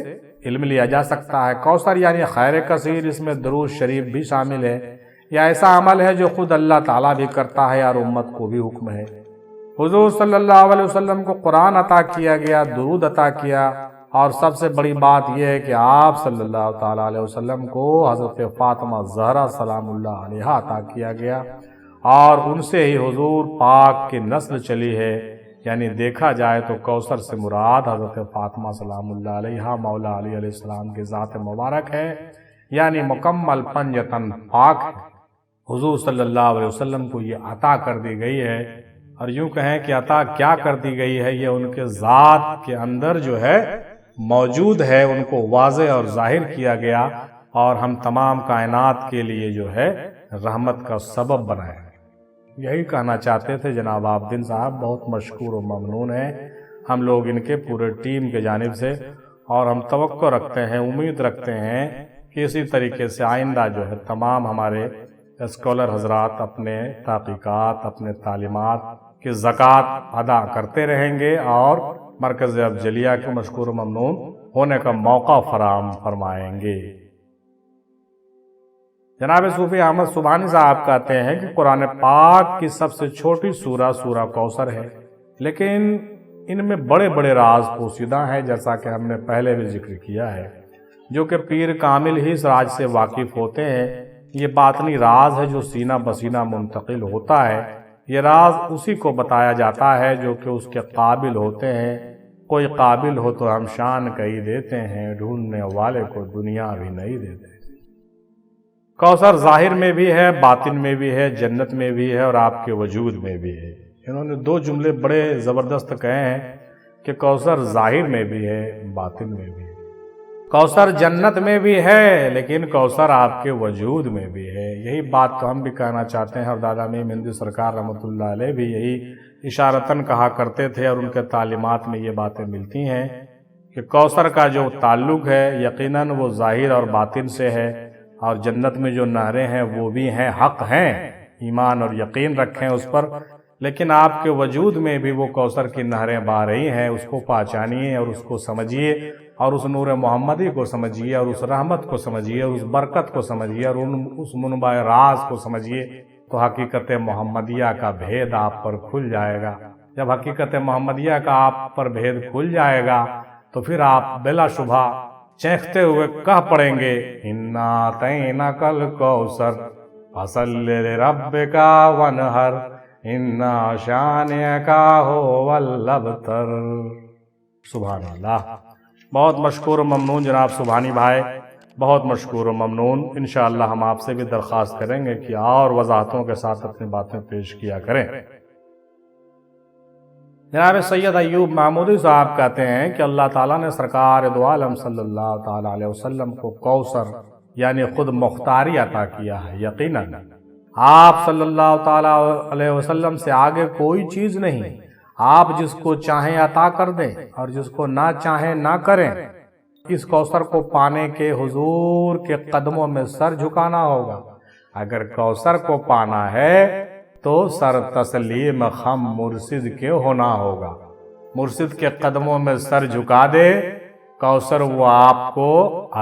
علم لیا جا سکتا ہے۔ کوثر یعنی خیر کثیر، اس میں درود شریف بھی شامل ہے۔ یہ ایسا عمل ہے جو خود اللہ تعالیٰ بھی کرتا ہے اور امت کو بھی حکم ہے۔ حضور صلی اللہ علیہ وسلم کو قرآن عطا کیا گیا، درود عطا کیا، اور سب سے بڑی بات یہ ہے کہ آپ صلی اللہ تعالیٰ علیہ وسلم کو حضرت فاطمہ زہرا سلام اللہ علیہا عطا کیا گیا، اور ان سے ہی حضور پاک کی نسل چلی ہے۔ یعنی دیکھا جائے تو کوثر سے مراد حضرت فاطمہ سلام اللہ علیہا مولا علی علیہ السلام کی ذات مبارک ہے، یعنی مکمل پنجتن پاک ہے۔ حضور صلی اللہ علیہ وسلم کو یہ عطا کر دی گئی ہے، اور یوں کہیں کہ عطا کیا کر دی گئی ہے، یہ ان کے ذات کے اندر جو ہے موجود ہے، ان کو واضح اور ظاہر کیا گیا، اور ہم تمام کائنات کے لیے جو ہے رحمت کا سبب بنائے۔ یہی کہنا چاہتے تھے جناب عابدین صاحب، بہت مشکور و ممنون ہیں ہم لوگ ان کے پورے ٹیم کے جانب سے، اور ہم توقع رکھتے ہیں، امید رکھتے ہیں کہ اسی طریقے سے آئندہ جو ہے تمام ہمارے اسکالر حضرات اپنے تحقیقات، اپنے تعلیمات کی زکوٰۃ ادا کرتے رہیں گے، اور مرکز افضلیہ کے مشکور و ممنون ہونے کا موقع فراہم فرمائیں گے۔ جناب صوفی احمد سبحانی صاحب کہتے ہیں کہ قرآن پاک کی سب سے چھوٹی سورہ سورہ کوثر ہے، لیکن ان میں بڑے بڑے راز پوشیدہ ہیں، جیسا کہ ہم نے پہلے بھی ذکر کیا ہے، جو کہ پیر کامل ہی اس راز سے واقف ہوتے ہیں۔ یہ باطنی راز ہے جو سینہ بسینہ منتقل ہوتا ہے۔ یہ راز اسی کو بتایا جاتا ہے جو کہ اس کے قابل ہوتے ہیں۔ کوئی قابل ہو تو ہم شان کہی دیتے ہیں، ڈھونڈنے والے کو دنیا بھی نہیں دیتے۔ کوثر ظاہر میں بھی ہے، باطن میں بھی ہے، جنت میں بھی ہے، اور آپ کے وجود میں بھی ہے۔ انہوں نے دو جملے بڑے زبردست کہے ہیں کہ کوثر ظاہر میں بھی ہے، باطن میں بھی ہے۔ کوثر جنت میں بھی ہے، لیکن کوثر آپ کے وجود میں بھی ہے۔ یہی بات تو ہم بھی کہنا چاہتے ہیں، اور دادا میم ہندو سرکار رحمۃ اللہ علیہ بھی یہی اشارتاً کہا کرتے تھے، اور ان کے تعلیمات میں یہ باتیں ملتی ہیں کہ کوثر کا جو تعلق ہے یقیناً وہ ظاہر اور باطن سے ہے، اور جنت میں جو نہریں ہیں وہ بھی ہیں، حق ہیں، ایمان اور یقین رکھیں اس پر، لیکن آپ کے وجود میں بھی وہ کوثر کی نہریں بہہ رہی ہیں۔ اس کو پہچانیے اور اس کو سمجھیے، اور اس نور محمدی کو سمجھیے، اور اس رحمت کو سمجھیے، اور اس برکت کو سمجھیے، اور اس منبع راز کو سمجھیے، تو حقیقت محمدیہ کا بھید آپ پر کھل جائے گا، جب حقیقت محمدیہ کا آپ پر بھید کھل جائے گا تو پھر آپ بلا شبہ چیختے ہوئے کہہ پڑیں گے انا اعطیناک الکوثر فصلی لربک وانحر انا شانئک هو الابتر۔ سبحان اللہ۔ بہت مشکور و ممنون جناب سبحانی بھائی، بہت مشکور و ممنون۔ انشاءاللہ ہم آپ سے بھی درخواست کریں گے کہ اور وضاحتوں کے ساتھ اپنی باتیں پیش کیا کریں۔ جناب سید ایوب محمودی صاحب کہتے ہیں کہ اللہ تعالیٰ نے سرکار دو عالم صلی اللہ تعالیٰ علیہ وسلم کو کوثر یعنی خود مختاری عطا کیا ہے۔ یقیناً آپ صلی اللہ تعالیٰ علیہ وسلم سے آگے کوئی چیز نہیں، آپ جس کو چاہیں عطا کر دیں اور جس کو نہ چاہیں نہ کریں۔ اس کوثر کو پانے کے حضور کے قدموں میں سر جھکانا ہوگا۔ اگر کوثر کو پانا ہے تو سر تسلیم خم مرشد کے ہونا ہوگا۔ مرشد کے قدموں میں سر جھکا دے، کوثر وہ آپ کو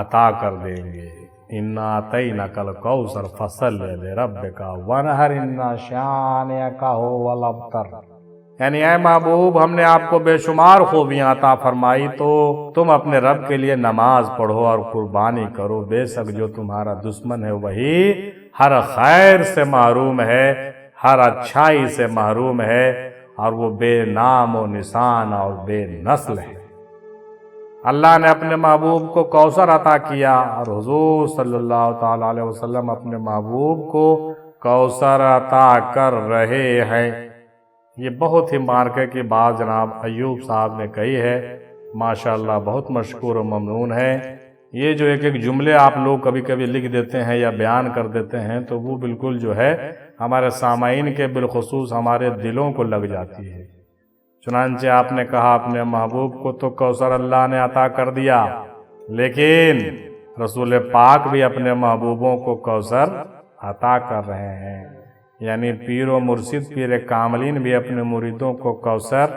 عطا کر دیں گے۔ انا اعطیناک الکوثر فصلی لربک وانحر انا شانئک هو الابتر۔ یعنی اے محبوب، ہم نے آپ کو بے شمار خوبیاں عطا فرمائی تو تم اپنے رب کے لیے نماز پڑھو اور قربانی کرو۔ بے شک جو تمہارا دشمن ہے وہی ہر خیر سے محروم ہے، ہر اچھائی سے محروم ہے، اور وہ بے نام و نشان اور بے نسل ہے۔ اللہ نے اپنے محبوب کو کوثر عطا کیا اور حضور صلی اللہ تعالی علیہ وسلم اپنے محبوب کو کوثر عطا کر رہے ہیں۔ یہ بہت ہی مارکے کی بات جناب ایوب صاحب نے کہی ہے، ماشاءاللہ بہت مشکور و ممنون ہے۔ یہ جو ایک جملے آپ لوگ کبھی کبھی لکھ دیتے ہیں یا بیان کر دیتے ہیں تو وہ بالکل جو ہے ہمارے سامعین کے بالخصوص ہمارے دلوں کو لگ جاتی ہے۔ چنانچہ آپ نے کہا اپنے محبوب کو تو کوثر اللہ نے عطا کر دیا، لیکن رسول پاک بھی اپنے محبوبوں کو کوثر عطا کر رہے ہیں۔ یعنی پیر و مرشد پیر کاملین بھی اپنے مریدوں کو کوثر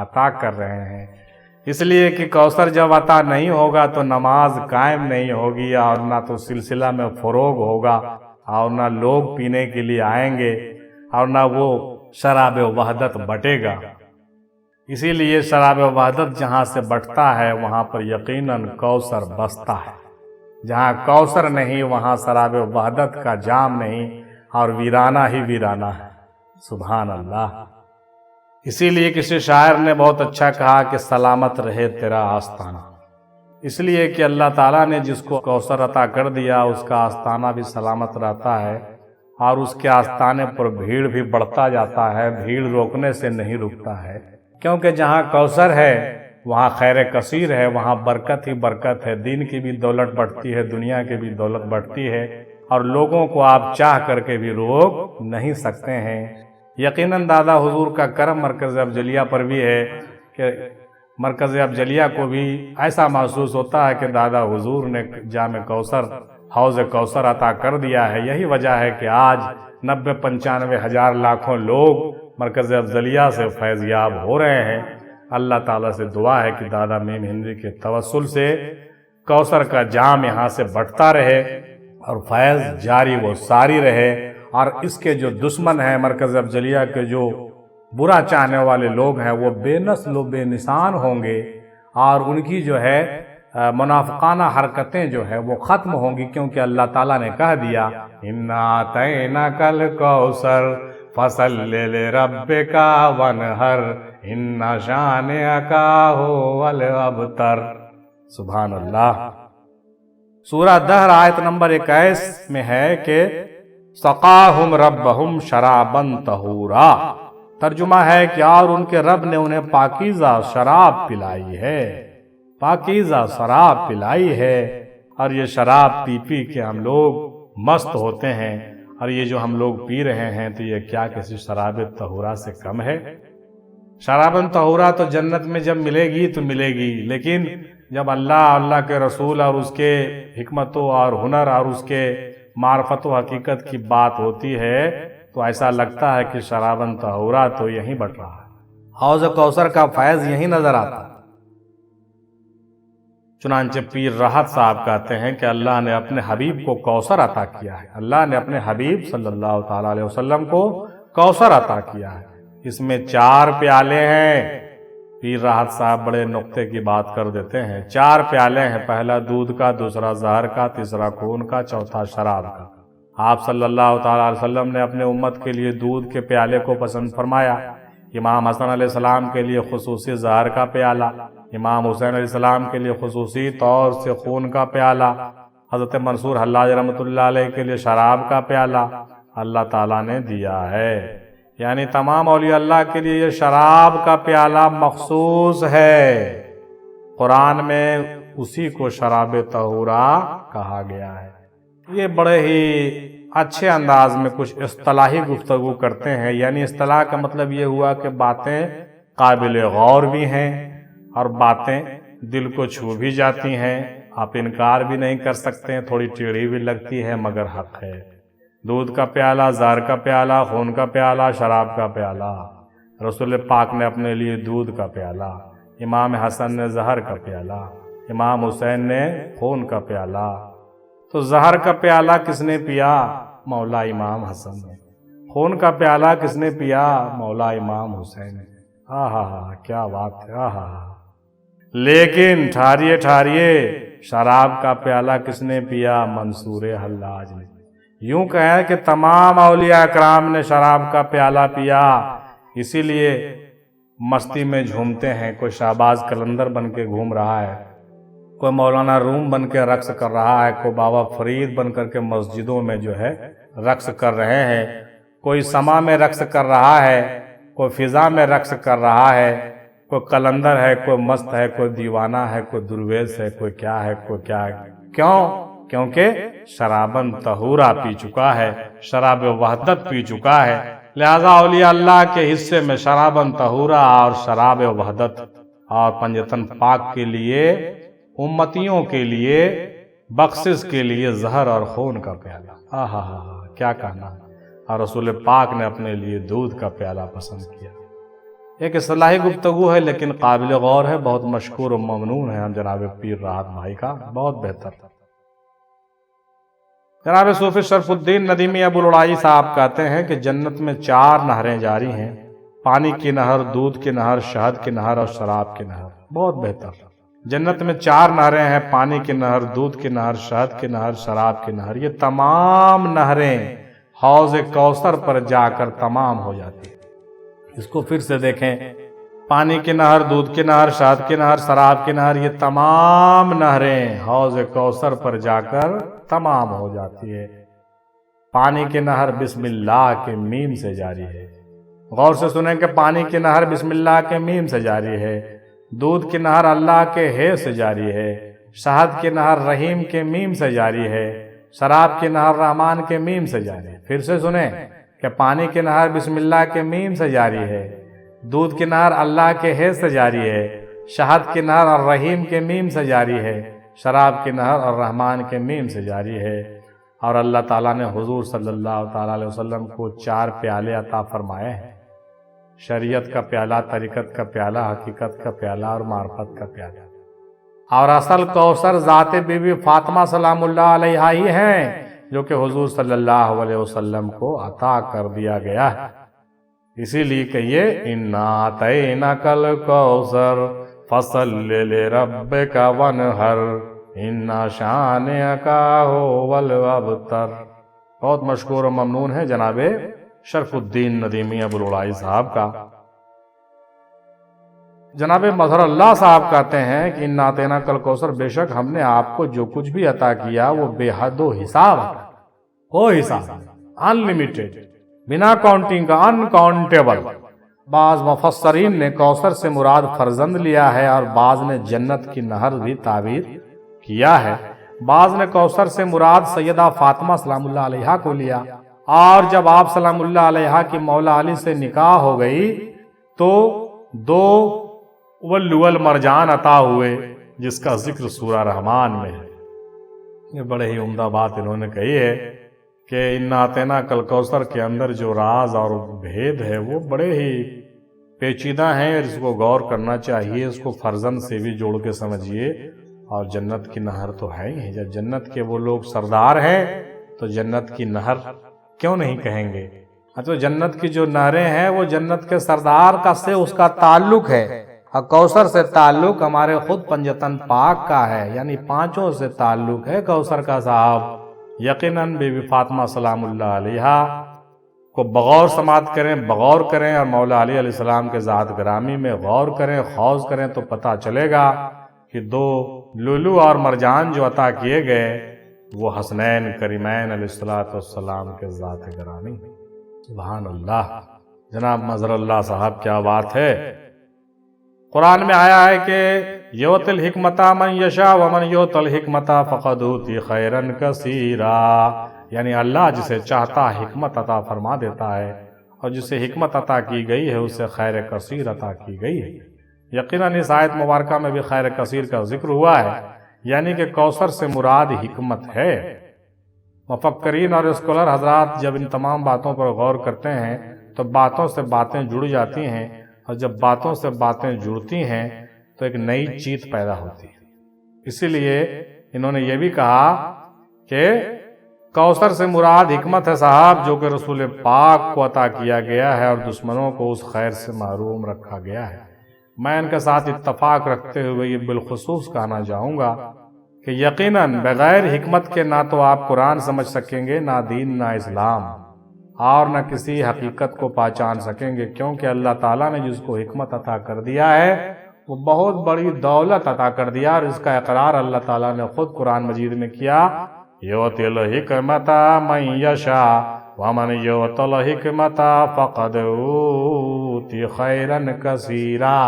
عطا کر رہے ہیں۔ اس لیے کہ کوثر جب عطا نہیں ہوگا تو نماز قائم نہیں ہوگی، اور نہ تو سلسلہ میں فروغ ہوگا، اور نہ لوگ پینے کے لیے آئیں گے، اور نہ وہ شراب وحدت بٹے گا۔ اسی لیے شراب وحدت جہاں سے بٹتا ہے وہاں پر یقیناً کوثر بستا ہے۔ جہاں کوثر نہیں وہاں شراب وحدت کا جام نہیں، اور ویرانہ ہی ویرانہ ہے۔ سبحان اللہ۔ اسی لیے کسی شاعر نے بہت اچھا کہا کہ سلامت رہے تیرا آستانہ، اس لیے کہ اللہ تعالیٰ نے جس کو کوثر عطا کر دیا اس کا آستانہ بھی سلامت رہتا ہے، اور اس کے آستانے پر بھیڑ بھی بڑھتا جاتا ہے، بھیڑ روکنے سے نہیں رکتا ہے، کیونکہ جہاں کوثر ہے وہاں خیر کثیر ہے، وہاں برکت ہی برکت ہے، دین کی بھی دولت بڑھتی ہے، دنیا کی بھی دولت بڑھتی ہے، اور لوگوں کو آپ چاہ کر کے بھی روک نہیں سکتے ہیں۔ یقیناً دادا حضور کا کرم مرکز افضلیہ پر بھی ہے کہ مرکز افضلیہ کو بھی ایسا محسوس ہوتا ہے کہ دادا حضور نے جام کوثر حوض کوثر عطا کر دیا ہے۔ یہی وجہ ہے کہ آج 90-95 ہزار لاکھوں لوگ مرکز افضلیہ سے فیض یاب ہو رہے ہیں۔ اللہ تعالیٰ سے دعا ہے کہ دادا میم ہندی کے توسل سے کوثر کا جام یہاں سے بٹتا رہے اور فیض جاری و ساری رہے، اور اس کے جو دشمن ہیں مرکز افضلیہ کے جو برا چاہنے والے لوگ ہیں وہ بے نسل و بے نشان ہوں گے، اور ان کی جو ہے منافقانہ حرکتیں جو ہے وہ ختم ہوں گی، کیونکہ اللہ تعالیٰ نے کہہ دیا انا اعطیناک الکوثر فصلی لربک وانحر ان شانئک هو الابتر۔ سبحان اللہ۔ سورہ دہر آیت نمبر 21 میں ہے کہ سقاہم ربہم شرابا طہورا، ترجمہ ہے کہ اور ان کے رب نے انہیں پاکیزہ شراب پلائی ہے، پاکیزہ شراب پلائی ہے، اور یہ شراب پی پی کے ہم لوگ مست ہوتے ہیں، اور یہ جو ہم لوگ پی رہے ہیں تو یہ کیا کسی شراب طہورا سے کم ہے؟ شراب طہورا تو جنت میں جب ملے گی تو ملے گی، لیکن جب اللہ کے رسول اور اس کے حکمتوں اور ہنر اور اس کے معرفت و حقیقت کی بات ہوتی ہے تو ایسا لگتا ہے کہ شرابن طہورا تو یہیں بٹ رہا ہے، حوض کوثر کا فیض یہیں نظر آتا ہے۔ چنانچہ پیر راحت صاحب کہتے ہیں کہ اللہ نے اپنے حبیب کو کوثر عطا کیا ہے، اللہ نے اپنے حبیب صلی اللہ تعالی علیہ وسلم کو کوثر عطا کیا ہے، اس میں 4 پیالے ہیں۔ پیر راحت صاحب بڑے نقطے کی بات کر دیتے ہیں۔ 4 پیالے ہیں، پہلا دودھ کا، دوسرا زہر کا، تیسرا خون کا، چوتھا شراب کا۔ آپ صلی اللہ تعالیٰ علیہ وسلم نے اپنے امت کے لیے دودھ کے پیالے کو پسند فرمایا، امام حسن علیہ السلام کے لیے خصوصی زہر کا پیالہ، امام حسین علیہ السلام کے لیے خصوصی طور سے خون کا پیالہ، حضرت منصور حلاج رحمۃ اللہ علیہ کے لیے شراب کا پیالہ اللہ تعالیٰ نے دیا ہے۔ یعنی تمام اولیاء اللہ کے لیے یہ شراب کا پیالہ مخصوص ہے۔ قرآن میں اسی کو شراب طہورا کہا گیا ہے۔ یہ بڑے ہی اچھے انداز میں کچھ اصطلاحی گفتگو کرتے ہیں، یعنی اصطلاح کا مطلب یہ ہوا کہ باتیں قابل غور بھی ہیں اور باتیں دل کو چھو بھی جاتی ہیں، آپ انکار بھی نہیں کر سکتے ہیں، تھوڑی ٹیڑھی بھی لگتی ہے مگر حق ہے۔ دودھ کا پیالہ، زہر کا پیالہ، خون کا پیالہ، شراب کا پیالہ۔ رسول پاک نے اپنے لیے دودھ کا پیالہ، امام حسن نے زہر کا پیالہ، امام حسین نے خون کا پیالہ۔ تو زہر کا پیالہ کس نے پیا؟ مولا امام حسن نے۔ خون کا پیالہ کس نے پیا؟ مولا امام حسین نے۔ کیا بات ہے! لیکن ٹھہریے، شراب کا پیالہ کس نے پیا؟ منصور حلاج نے۔ یوں کہیں کہ تمام اولیاء اکرام نے شراب کا پیالہ پیا، اسی لیے مستی میں جھومتے ہیں۔ کوئی شہباز قلندر بن کے گھوم رہا ہے، کوئی مولانا روم بن کے رقص کر رہا ہے، کوئی بابا فرید بن کر کے مسجدوں میں جو ہے رقص کر رہے ہیں، کوئی سما میں رقص کر رہا ہے، کوئی فضا میں رقص کر رہا ہے، کوئی قلندر ہے، کوئی مست ہے، کوئی دیوانہ ہے، کوئی درویش ہے، کوئی کیا ہے، کوئی کیا ہے۔ کیوں؟ کیونکہ شرابن طہورا پی چکا ہے، شراب وحدت پی چکا ہے۔ لہذا اولیاء اللہ کے حصے میں شرابن طہورا اور شراب وحدت اور پنجتن پاک کے لیے، امتیوں کے لیے، بخشش کے لیے زہر اور خون کا پیالہ۔ کیا کہنا! اور رسول پاک نے اپنے لیے دودھ کا پیالہ پسند کیا۔ ایک اصطلاحی گفتگو ہے لیکن قابل غور ہے، بہت مشکور و ممنون ہے جناب پیر راحت بھائی کا، بہت بہتر۔ جناب صوفی شرف الدین ندیمی ابوالعلائی صاحب کہتے ہیں کہ جنت میں 4 نہریں جاری ہیں، پانی کی نہر، دودھ کی نہر، شہد کی نہر اور شراب کی نہر۔ بہت بہتر۔ جنت میں 4 نہریں ہیں، پانی کی نہر، دودھ کی نہر، شہد کی نہر، شراب کی نہر۔ یہ تمام نہریں حوض کوثر پر جا کر تمام ہو جاتی ہیں۔ اس کو پھر سے دیکھیں، پانی کی نہر، دودھ کی نہر، شہد کی نہر، شراب کی نہر، یہ تمام نہریں حوض کوثر پر جا کر تمام ہو جاتی ہے۔ پانی کی نہر بسم اللہ کے میم سے جاری ہے۔ غور سے سنیں کہ پانی کی نہر بسم اللہ کے میم سے جاری ہے، دودھ کی نہر اللہ کے ہے سے جاری ہے، شہد کی نہر رحیم کے میم سے جاری ہے، شراب کی نہر رحمان کے میم سے جاری ہے۔ پھر سے سنیں کہ پانی کی نہر بسم اللہ کے میم سے جاری ہے، دودھ کی نہر اللہ کے ہے سے جاری ہے، شہد کی نہر اور رحیم کے میم سے جاری ہے، شراب کی نہر اور رحمان کے میم سے جاری ہے۔ اور اللہ تعالیٰ نے حضور صلی اللہ تعالیٰ علیہ وسلم کو 4 پیالے عطا فرمائے ہیں، شریعت کا پیالہ، طریقت کا پیالہ، حقیقت کا پیالہ اور معرفت کا پیالہ۔ اور اصل کوثر ذات بی بی فاطمہ سلام اللہ علیہا ہی ہیں، جو کہ حضور صلی اللہ علیہ وسلم کو عطا کر دیا گیا ہے۔ اسی لیے کہیے اِنَّا أَعْطَيْنَاكَ الْكَوْثَرَ فَصَلِّ لِرَبِّكَ وَانْحَرْ إِنَّ شَانِئَكَ هُوَ الْأَبْتَرُ۔ بہت مشکور و ممنون ہے جناب شرف الدین ندیمی ابوالعلائی صاحب کا۔ جناب مظہر اللہ صاحب کہتے ہیں کہ اِنَّا أَعْطَيْنَاكَ الْكَوْثَرَ، بے شک ہم نے آپ کو جو کچھ بھی عطا کیا وہ بے حد و حساب ہے، کوئی حساب انلیمیٹڈ، بنا کاؤنٹنگ کا، انکاؤنٹیبل۔ بعض مفسرین نے کوثر سے مراد فرزند لیا ہے اور بعض نے جنت کی نہر بھی تعبیر کیا ہے۔ بعض نے کوثر سے مراد سیدہ فاطمہ سلام اللہ علیہا کو لیا، اور جب آپ سلام اللہ علیہا کی مولا علی سے نکاح ہو گئی تو 2 ولول مرجان عطا ہوئے، جس کا ذکر سورہ رحمان میں ہے۔ یہ بڑے ہی عمدہ بات انہوں نے کہی ہے کہ اِنَّا أَعْطَيْنَاكَ الْكَوْثَرَ کے اندر جو راز اور بھید ہے وہ بڑے ہی پیچیدہ ہیں، اس کو غور کرنا چاہیے، اس کو فرزند سے بھی جوڑ کے سمجھیے۔ اور جنت کی نہر تو ہے ہی، جب جنت کے وہ لوگ سردار ہیں تو جنت کی نہر کیوں نہیں کہیں گے؟ تو جنت کی جو نہریں ہیں وہ جنت کے سردار کا سے اس کا تعلق ہے، اور کوثر سے تعلق ہمارے خود پنجتن پاک کا ہے، یعنی پانچوں سے تعلق ہے کوثر کا صاحب۔ یقیناً بی بی فاطمہ سلام اللہ علیہا کو بغور سماعت کریں، بغور کریں، اور مولا علی علیہ السلام کے ذات گرامی میں غور کریں، خوض کریں، تو پتہ چلے گا کہ دو لولو اور مرجان جو عطا کیے گئے وہ حسنین کریمین علیہ السلام کے ذات گرامی۔ سبحان اللہ، جناب مظہر اللہ صاحب کیا بات ہے۔ قرآن میں آیا ہے کہ یؤتی الحکمت من یشاء ومن یؤت الحکمت فقد اوتی خیرا کثیرا، یعنی اللہ جسے چاہتا حکمت عطا فرما دیتا ہے، اور جسے حکمت عطا کی گئی ہے اسے خیر کثیر عطا کی گئی ہے۔ یقیناً اس آیت مبارکہ میں بھی خیر کثیر کا ذکر ہوا ہے، یعنی کہ کوثر سے مراد حکمت ہے۔ مفکرین اور اسکالر حضرات جب ان تمام باتوں پر غور کرتے ہیں تو باتوں سے باتیں جڑ جاتی ہیں، اور جب باتوں سے باتیں جڑتی ہیں تو ایک نئی چیز پیدا ہوتی ہے۔ اسی لیے انہوں نے یہ بھی کہا کہ کوثر سے مراد حکمت ہے صاحب، جو کہ رسول پاک کو عطا کیا گیا ہے اور دشمنوں کو اس خیر سے محروم رکھا گیا ہے۔ میں ان کے ساتھ اتفاق رکھتے ہوئے یہ بالخصوص کہنا چاہوں گا کہ یقیناً بغیر حکمت کے نہ تو آپ قرآن سمجھ سکیں گے، نہ دین، نہ اسلام، اور نہ کسی حقیقت کو پہچان سکیں گے، کیونکہ اللہ تعالیٰ نے جس کو حکمت عطا کر دیا ہے وہ بہت بڑی دولت عطا کر دیا، اور اس کا اقرار اللہ تعالیٰ نے خود قرآن مجید میں کیا۔ یؤتی الحکمت من یشاء ومن یؤت الحکمت فقد اوتی خیرا کثیرا،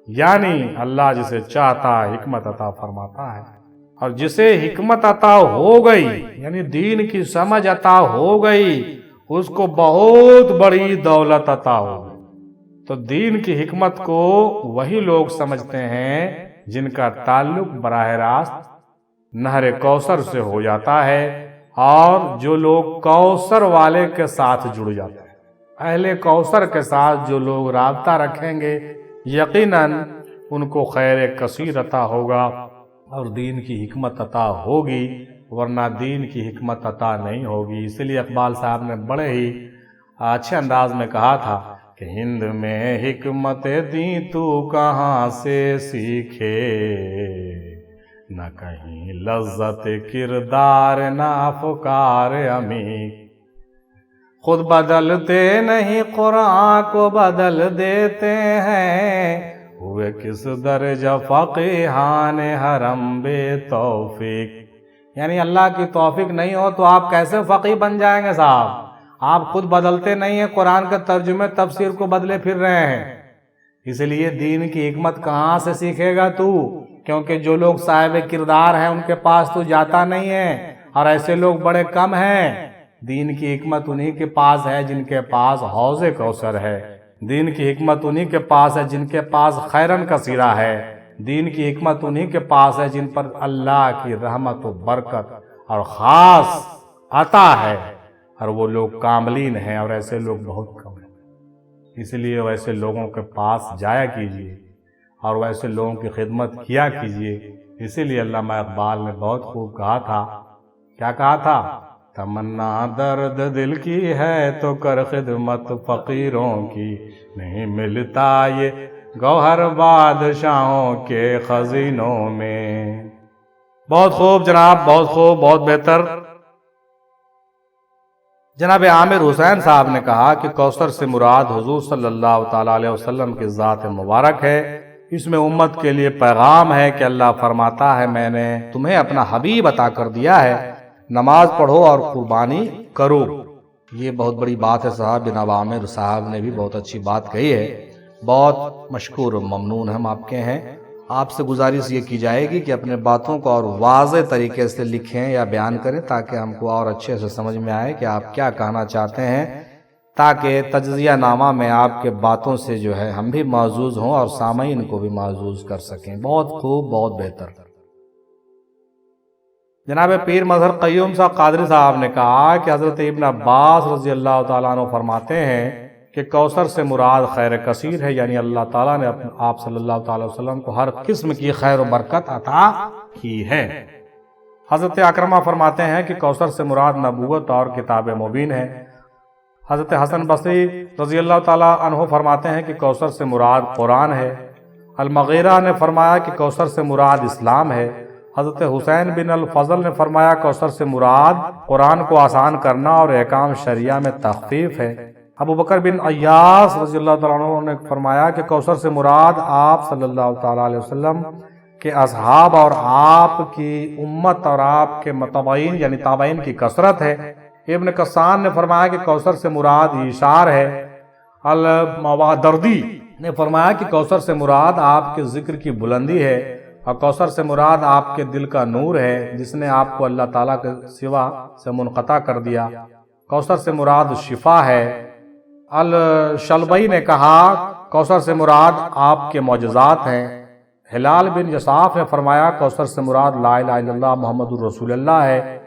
یعنی اللہ جسے چاہتا حکمت عطا فرماتا ہے، اور جسے حکمت عطا ہو گئی یعنی دین کی سمجھ عطا ہو گئی اس کو بہت بڑی دولت عطا ہو گئی۔ تو دین کی حکمت کو وہی لوگ سمجھتے ہیں جن کا تعلق براہ راست نہر کوثر سے ہو جاتا ہے، اور جو لوگ کوثر والے کے ساتھ جڑ جاتے ہیں، اہل کوثر کے ساتھ جو لوگ رابطہ رکھیں گے یقیناً ان کو خیر کثیر عطا ہوگا اور دین کی حکمت عطا ہوگی، ورنہ دین کی حکمت عطا نہیں ہوگی۔ اس لیے اقبال صاحب نے بڑے ہی اچھے انداز میں کہا تھا کہ ہند میں حکمت دین تو کہاں سے سیکھے، نہ کہیں لذت کردار نہ افکار عمیق، خود بدلتے نہیں قرآن کو بدل دیتے ہیں، ہوئے کس درجہ فقیہان حرم بے توفیق، یعنی اللہ کی توفیق نہیں ہو تو آپ کیسے فقیہ بن جائیں گے صاحب؟ آپ خود بدلتے نہیں ہیں، قرآن کے ترجمے تفسیر کو بدلے پھر رہے ہیں۔ اس لیے دین کی حکمت کہاں سے سیکھے گا تو؟ کیونکہ جو لوگ صاحب کردار ہیں ان کے پاس تو جاتا نہیں ہے، اور ایسے لوگ بڑے کم ہیں۔ دین کی حکمت انہی کے پاس ہے جن کے پاس حوض کوثر ہے، دین کی حکمت انہی کے پاس ہے جن کے پاس خیرن کثیرہ ہے، دین کی حکمت انہی کے پاس ہے جن پر اللہ کی رحمت و برکت اور خاص عطا ہے، اور وہ لوگ کاملین ہیں، اور ایسے لوگ بہت کم ہیں۔ اس لیے ویسے لوگوں کے پاس جایا کیجیے اور ویسے لوگوں کی خدمت کیا کیجیے۔ اسی لیے علامہ اقبال نے بہت خوب کہا تھا، کیا کہا تھا؟ تمنا درد دل کی ہے تو کر خدمت فقیروں کی، نہیں ملتا یہ گوہر بادشاہوں کے خزینوں میں۔ بہت خوب جناب، بہت خوب، بہت بہتر۔ جناب عامر حسین صاحب نے کہا کہ کوثر سے مراد حضور صلی اللہ تعالیٰ علیہ وسلم کی ذات مبارک ہے۔ اس میں امت کے لیے پیغام ہے کہ اللہ فرماتا ہے میں نے تمہیں اپنا حبیب عطا کر دیا ہے، نماز پڑھو اور قربانی کرو۔ یہ بہت بڑی بات ہے صاحب، جناب عامر صاحب نے بھی بہت اچھی بات کہی ہے، بہت مشکور و ممنون ہم آپ کے ہیں۔ آپ سے گزارش یہ کی جائے گی کہ اپنے باتوں کو اور واضح طریقے سے لکھیں یا بیان کریں تاکہ ہم کو اور اچھے سے سمجھ میں آئے کہ آپ کیا کہنا چاہتے ہیں، تاکہ تجزیہ نامہ میں آپ کے باتوں سے جو ہے ہم بھی محظوظ ہوں اور سامعین کو بھی محظوظ کر سکیں۔ بہت خوب، بہت بہتر۔ جناب پیر مظہر قیوم صاحب قادری صاحب نے کہا کہ حضرت ابن عباس رضی اللہ تعالیٰ عنہ فرماتے ہیں کہ کوثر سے مراد خیر کثیر ہے، یعنی اللہ تعالیٰ نے آپ صلی اللہ تعالی وسلم کو ہر قسم کی خیر و برکت عطا کی ہے۔ حضرت اکرمہ فرماتے ہیں کہ کوثر سے مراد نبوت اور کتاب مبین ہے۔ حضرت حسن بصری رضی اللہ تعالیٰ عنہ فرماتے ہیں کہ کوثر سے مراد قرآن ہے۔ المغیرہ نے فرمایا کہ کوثر سے مراد اسلام ہے۔ حضرت حسین بن الفضل نے فرمایا کوثر سے مراد قرآن کو آسان کرنا اور احکام شریعہ میں تخفیف ہے۔ ابو بکر بن عیاس رضی اللہ تعالیٰ عنہ نے فرمایا کہ کوثر سے مراد آپ صلی اللہ تعالیٰ علیہ وسلم کے اصحاب اور آپ کی امت اور آپ کے متبعین یعنی تابعین کی کثرت ہے۔ ابن قسان نے فرمایا کہ کوثر سے مراد اشار ہے۔ الموادردی نے فرمایا کہ کوثر سے مراد آپ کے ذکر کی بلندی ہے، اور کوثر سے مراد آپ کے دل کا نور ہے جس نے آپ کو اللہ تعالیٰ کے سوا سے منقطع کر دیا۔ کوثر سے مراد شفا ہے۔ الشلبی نے کہا کوثر سے مراد آپ کے معجزات ہیں۔ ہلال بن یصاف نے فرمایا کوثر سے مراد لا الہ الا اللہ محمد الرسول اللہ ہے۔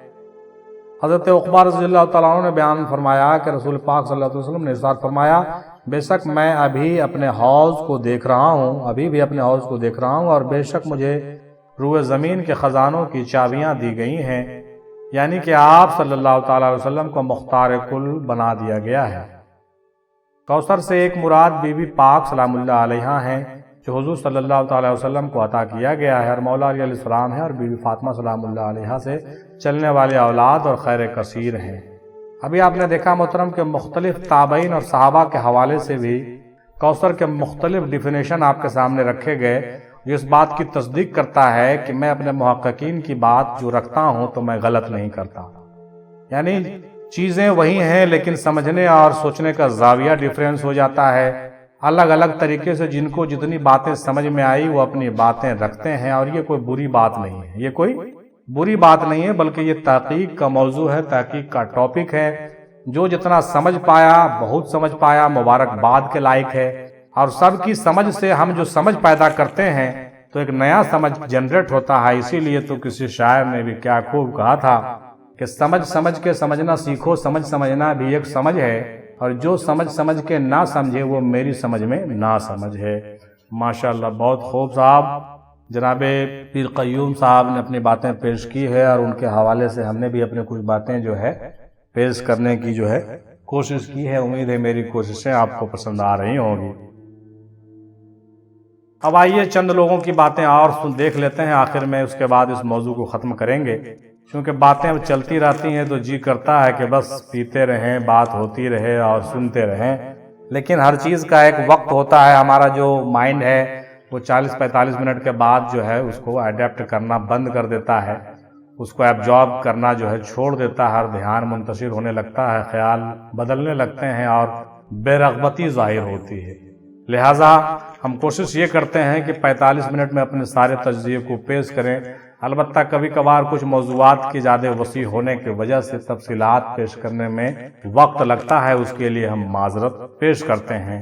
حضرت عقبہ رضی اللہ تعالیٰ عنہ نے بیان فرمایا کہ رسول پاک صلی اللہ علیہ وسلم نے ارشاد فرمایا بے شک میں ابھی بھی اپنے حوض کو دیکھ رہا ہوں اور بے شک مجھے روئے زمین کے خزانوں کی چابیاں دی گئی ہیں، یعنی کہ آپ صلی اللہ تعالیٰ علیہ وسلم کو مختار کل بنا دیا گیا ہے۔ کوثر سے ایک مراد بی بی پاک سلام اللہ علیہا ہیں جو حضور صلی اللہ تعالیٰ علیہ وسلم کو عطا کیا گیا ہے، اور مولا علیہ السلام ہے، اور بی بی فاطمہ سلام اللہ علیہا سے چلنے والے اولاد اور خیر کثیر ہیں۔ ابھی آپ نے دیکھا محترم کہ مختلف تابعین اور صحابہ کے حوالے سے بھی کوثر کے مختلف ڈیفینیشن آپ کے سامنے رکھے گئے، جو اس بات کی تصدیق کرتا ہے کہ میں اپنے محققین کی بات جو رکھتا ہوں تو میں غلط نہیں کرتا۔ یعنی چیزیں وہی ہیں لیکن سمجھنے اور سوچنے کا زاویہ ڈیفرنس ہو جاتا ہے۔ الگ الگ طریقے سے جن کو جتنی باتیں سمجھ میں آئی وہ اپنی باتیں رکھتے ہیں، اور یہ کوئی بری بات نہیں ہے، یہ کوئی بری بات نہیں ہے، بلکہ یہ تحقیق کا موضوع ہے، تحقیق کا ٹاپک ہے۔ جو جتنا سمجھ پایا بہت سمجھ پایا، مبارکباد کے لائق ہے، اور سب کی سمجھ سے ہم جو سمجھ پیدا کرتے ہیں تو ایک نیا سمجھ جنریٹ ہوتا ہے۔ اسی لیے تو کسی شاعر نے بھی کیا خوب کہا تھا کہ سمجھ کے سمجھنا سیکھو، سمجھنا بھی ایک سمجھ ہے، اور جو سمجھ کے نہ سمجھے وہ میری سمجھ میں نہ سمجھ ہے۔ ماشاءاللہ بہت خوب صاحب، جناب پیر قیوم صاحب نے اپنی باتیں پیش کی ہے، اور ان کے حوالے سے ہم نے بھی اپنے کچھ باتیں جو ہے پیش کرنے کی جو ہے کوشش کی ہے۔ امید ہے میری کوششیں آپ کو پسند آ رہی ہوں گی۔ اب آئیے چند لوگوں کی باتیں اور دیکھ لیتے ہیں، آخر میں اس کے بعد اس موضوع کو ختم کریں گے، کیونکہ باتیں اب چلتی رہتی ہیں تو جی کرتا ہے کہ بس پیتے رہیں، بات ہوتی رہے اور سنتے رہیں، لیکن ہر چیز کا ایک وقت ہوتا ہے۔ ہمارا جو مائنڈ ہے وہ 40-45 منٹ کے بعد جو ہے اس کو اڈیپٹ کرنا بند کر دیتا ہے، اس کو ایبزارب کرنا جو ہے چھوڑ دیتا ہے، ہر دھیان منتشر ہونے لگتا ہے، خیال بدلنے لگتے ہیں اور بے رغبتی ظاہر ہوتی ہے۔ لہٰذا ہم کوشش یہ کرتے ہیں کہ 45 منٹ میں اپنے سارے تجزیے کو پیش کریں۔ البتہ کبھی کبھار کچھ موضوعات کی زیادہ وسیع ہونے کی وجہ سے تفصیلات پیش کرنے میں وقت لگتا ہے، اس کے لیے ہم معذرت پیش کرتے ہیں۔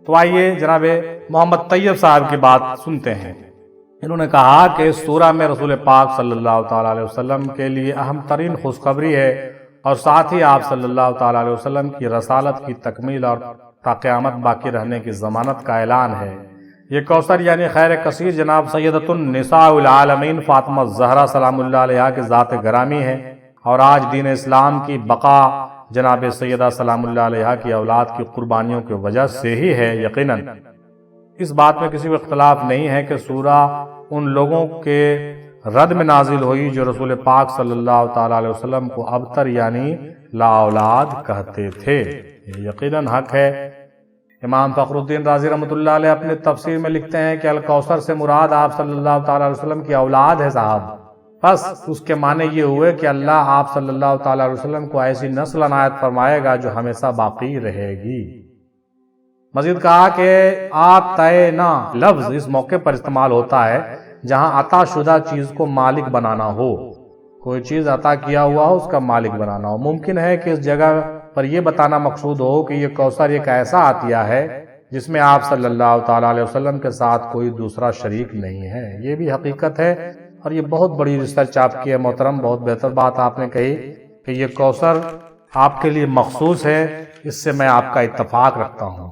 تو آئیے جناب محمد طیب صاحب کی بات سنتے ہیں۔ انہوں نے کہا کہ اس سورہ میں رسول پاک صلی اللہ تعالیٰ علیہ وسلم کے لیے اہم ترین خوشخبری ہے، اور ساتھ ہی آپ صلی اللہ تعالیٰ علیہ وسلم کی رسالت کی تکمیل اور تا قیامت باقی رہنے کی ضمانت کا اعلان ہے۔ یہ کوثر یعنی خیر کثیر جناب سیدۃ النساء العالمین فاطمہ الزہرا سلام اللہ علیہا کے ذات گرامی ہے، اور آج دین اسلام کی بقا جناب سیدہ سلام اللہ علیہا کی اولاد کی قربانیوں کی وجہ سے ہی ہے۔ یقیناً اس بات میں کسی کو اختلاف نہیں ہے کہ سورہ ان لوگوں کے رد میں نازل ہوئی جو رسول پاک صلی اللہ تعالیٰ علیہ وسلم کو ابتر یعنی لا اولاد کہتے تھے۔ یہ یقیناً حق ہے۔ امام فخر الدین رازی رحمۃ اللہ علیہ اپنے تفسیر میں لکھتے ہیں کہ الکوثر سے مراد آپ صلی اللہ تعالیٰ علیہ وسلم کی اولاد ہے صاحب۔ بس اس کے معنی یہ ہوئے کہ اللہ آپ صلی اللہ تعالیٰ علیہ وسلم کو ایسی نسل عنایت فرمائے گا جو ہمیشہ باقی رہے گی۔ مزید کہا کہ آتینا لفظ اس موقع پر استعمال ہوتا ہے جہاں عطا شدہ چیز کو مالک بنانا ہو، کوئی چیز عطا کیا ہوا ہو اس کا مالک بنانا ہو۔ ممکن ہے کہ اس جگہ پر یہ بتانا مقصود ہو کہ یہ کوثر ایک ایسا عطیہ ہے جس میں آپ صلی اللہ تعالیٰ علیہ وسلم کے ساتھ کوئی دوسرا شریک نہیں ہے۔ یہ بھی حقیقت ہے، اور یہ بہت بڑی ریسرچ آپ کی ہے محترم، بہت بہتر بات آپ نے کہی کہ یہ کوثر آپ کے لیے مخصوص ہے، اس سے میں آپ کا اتفاق رکھتا ہوں۔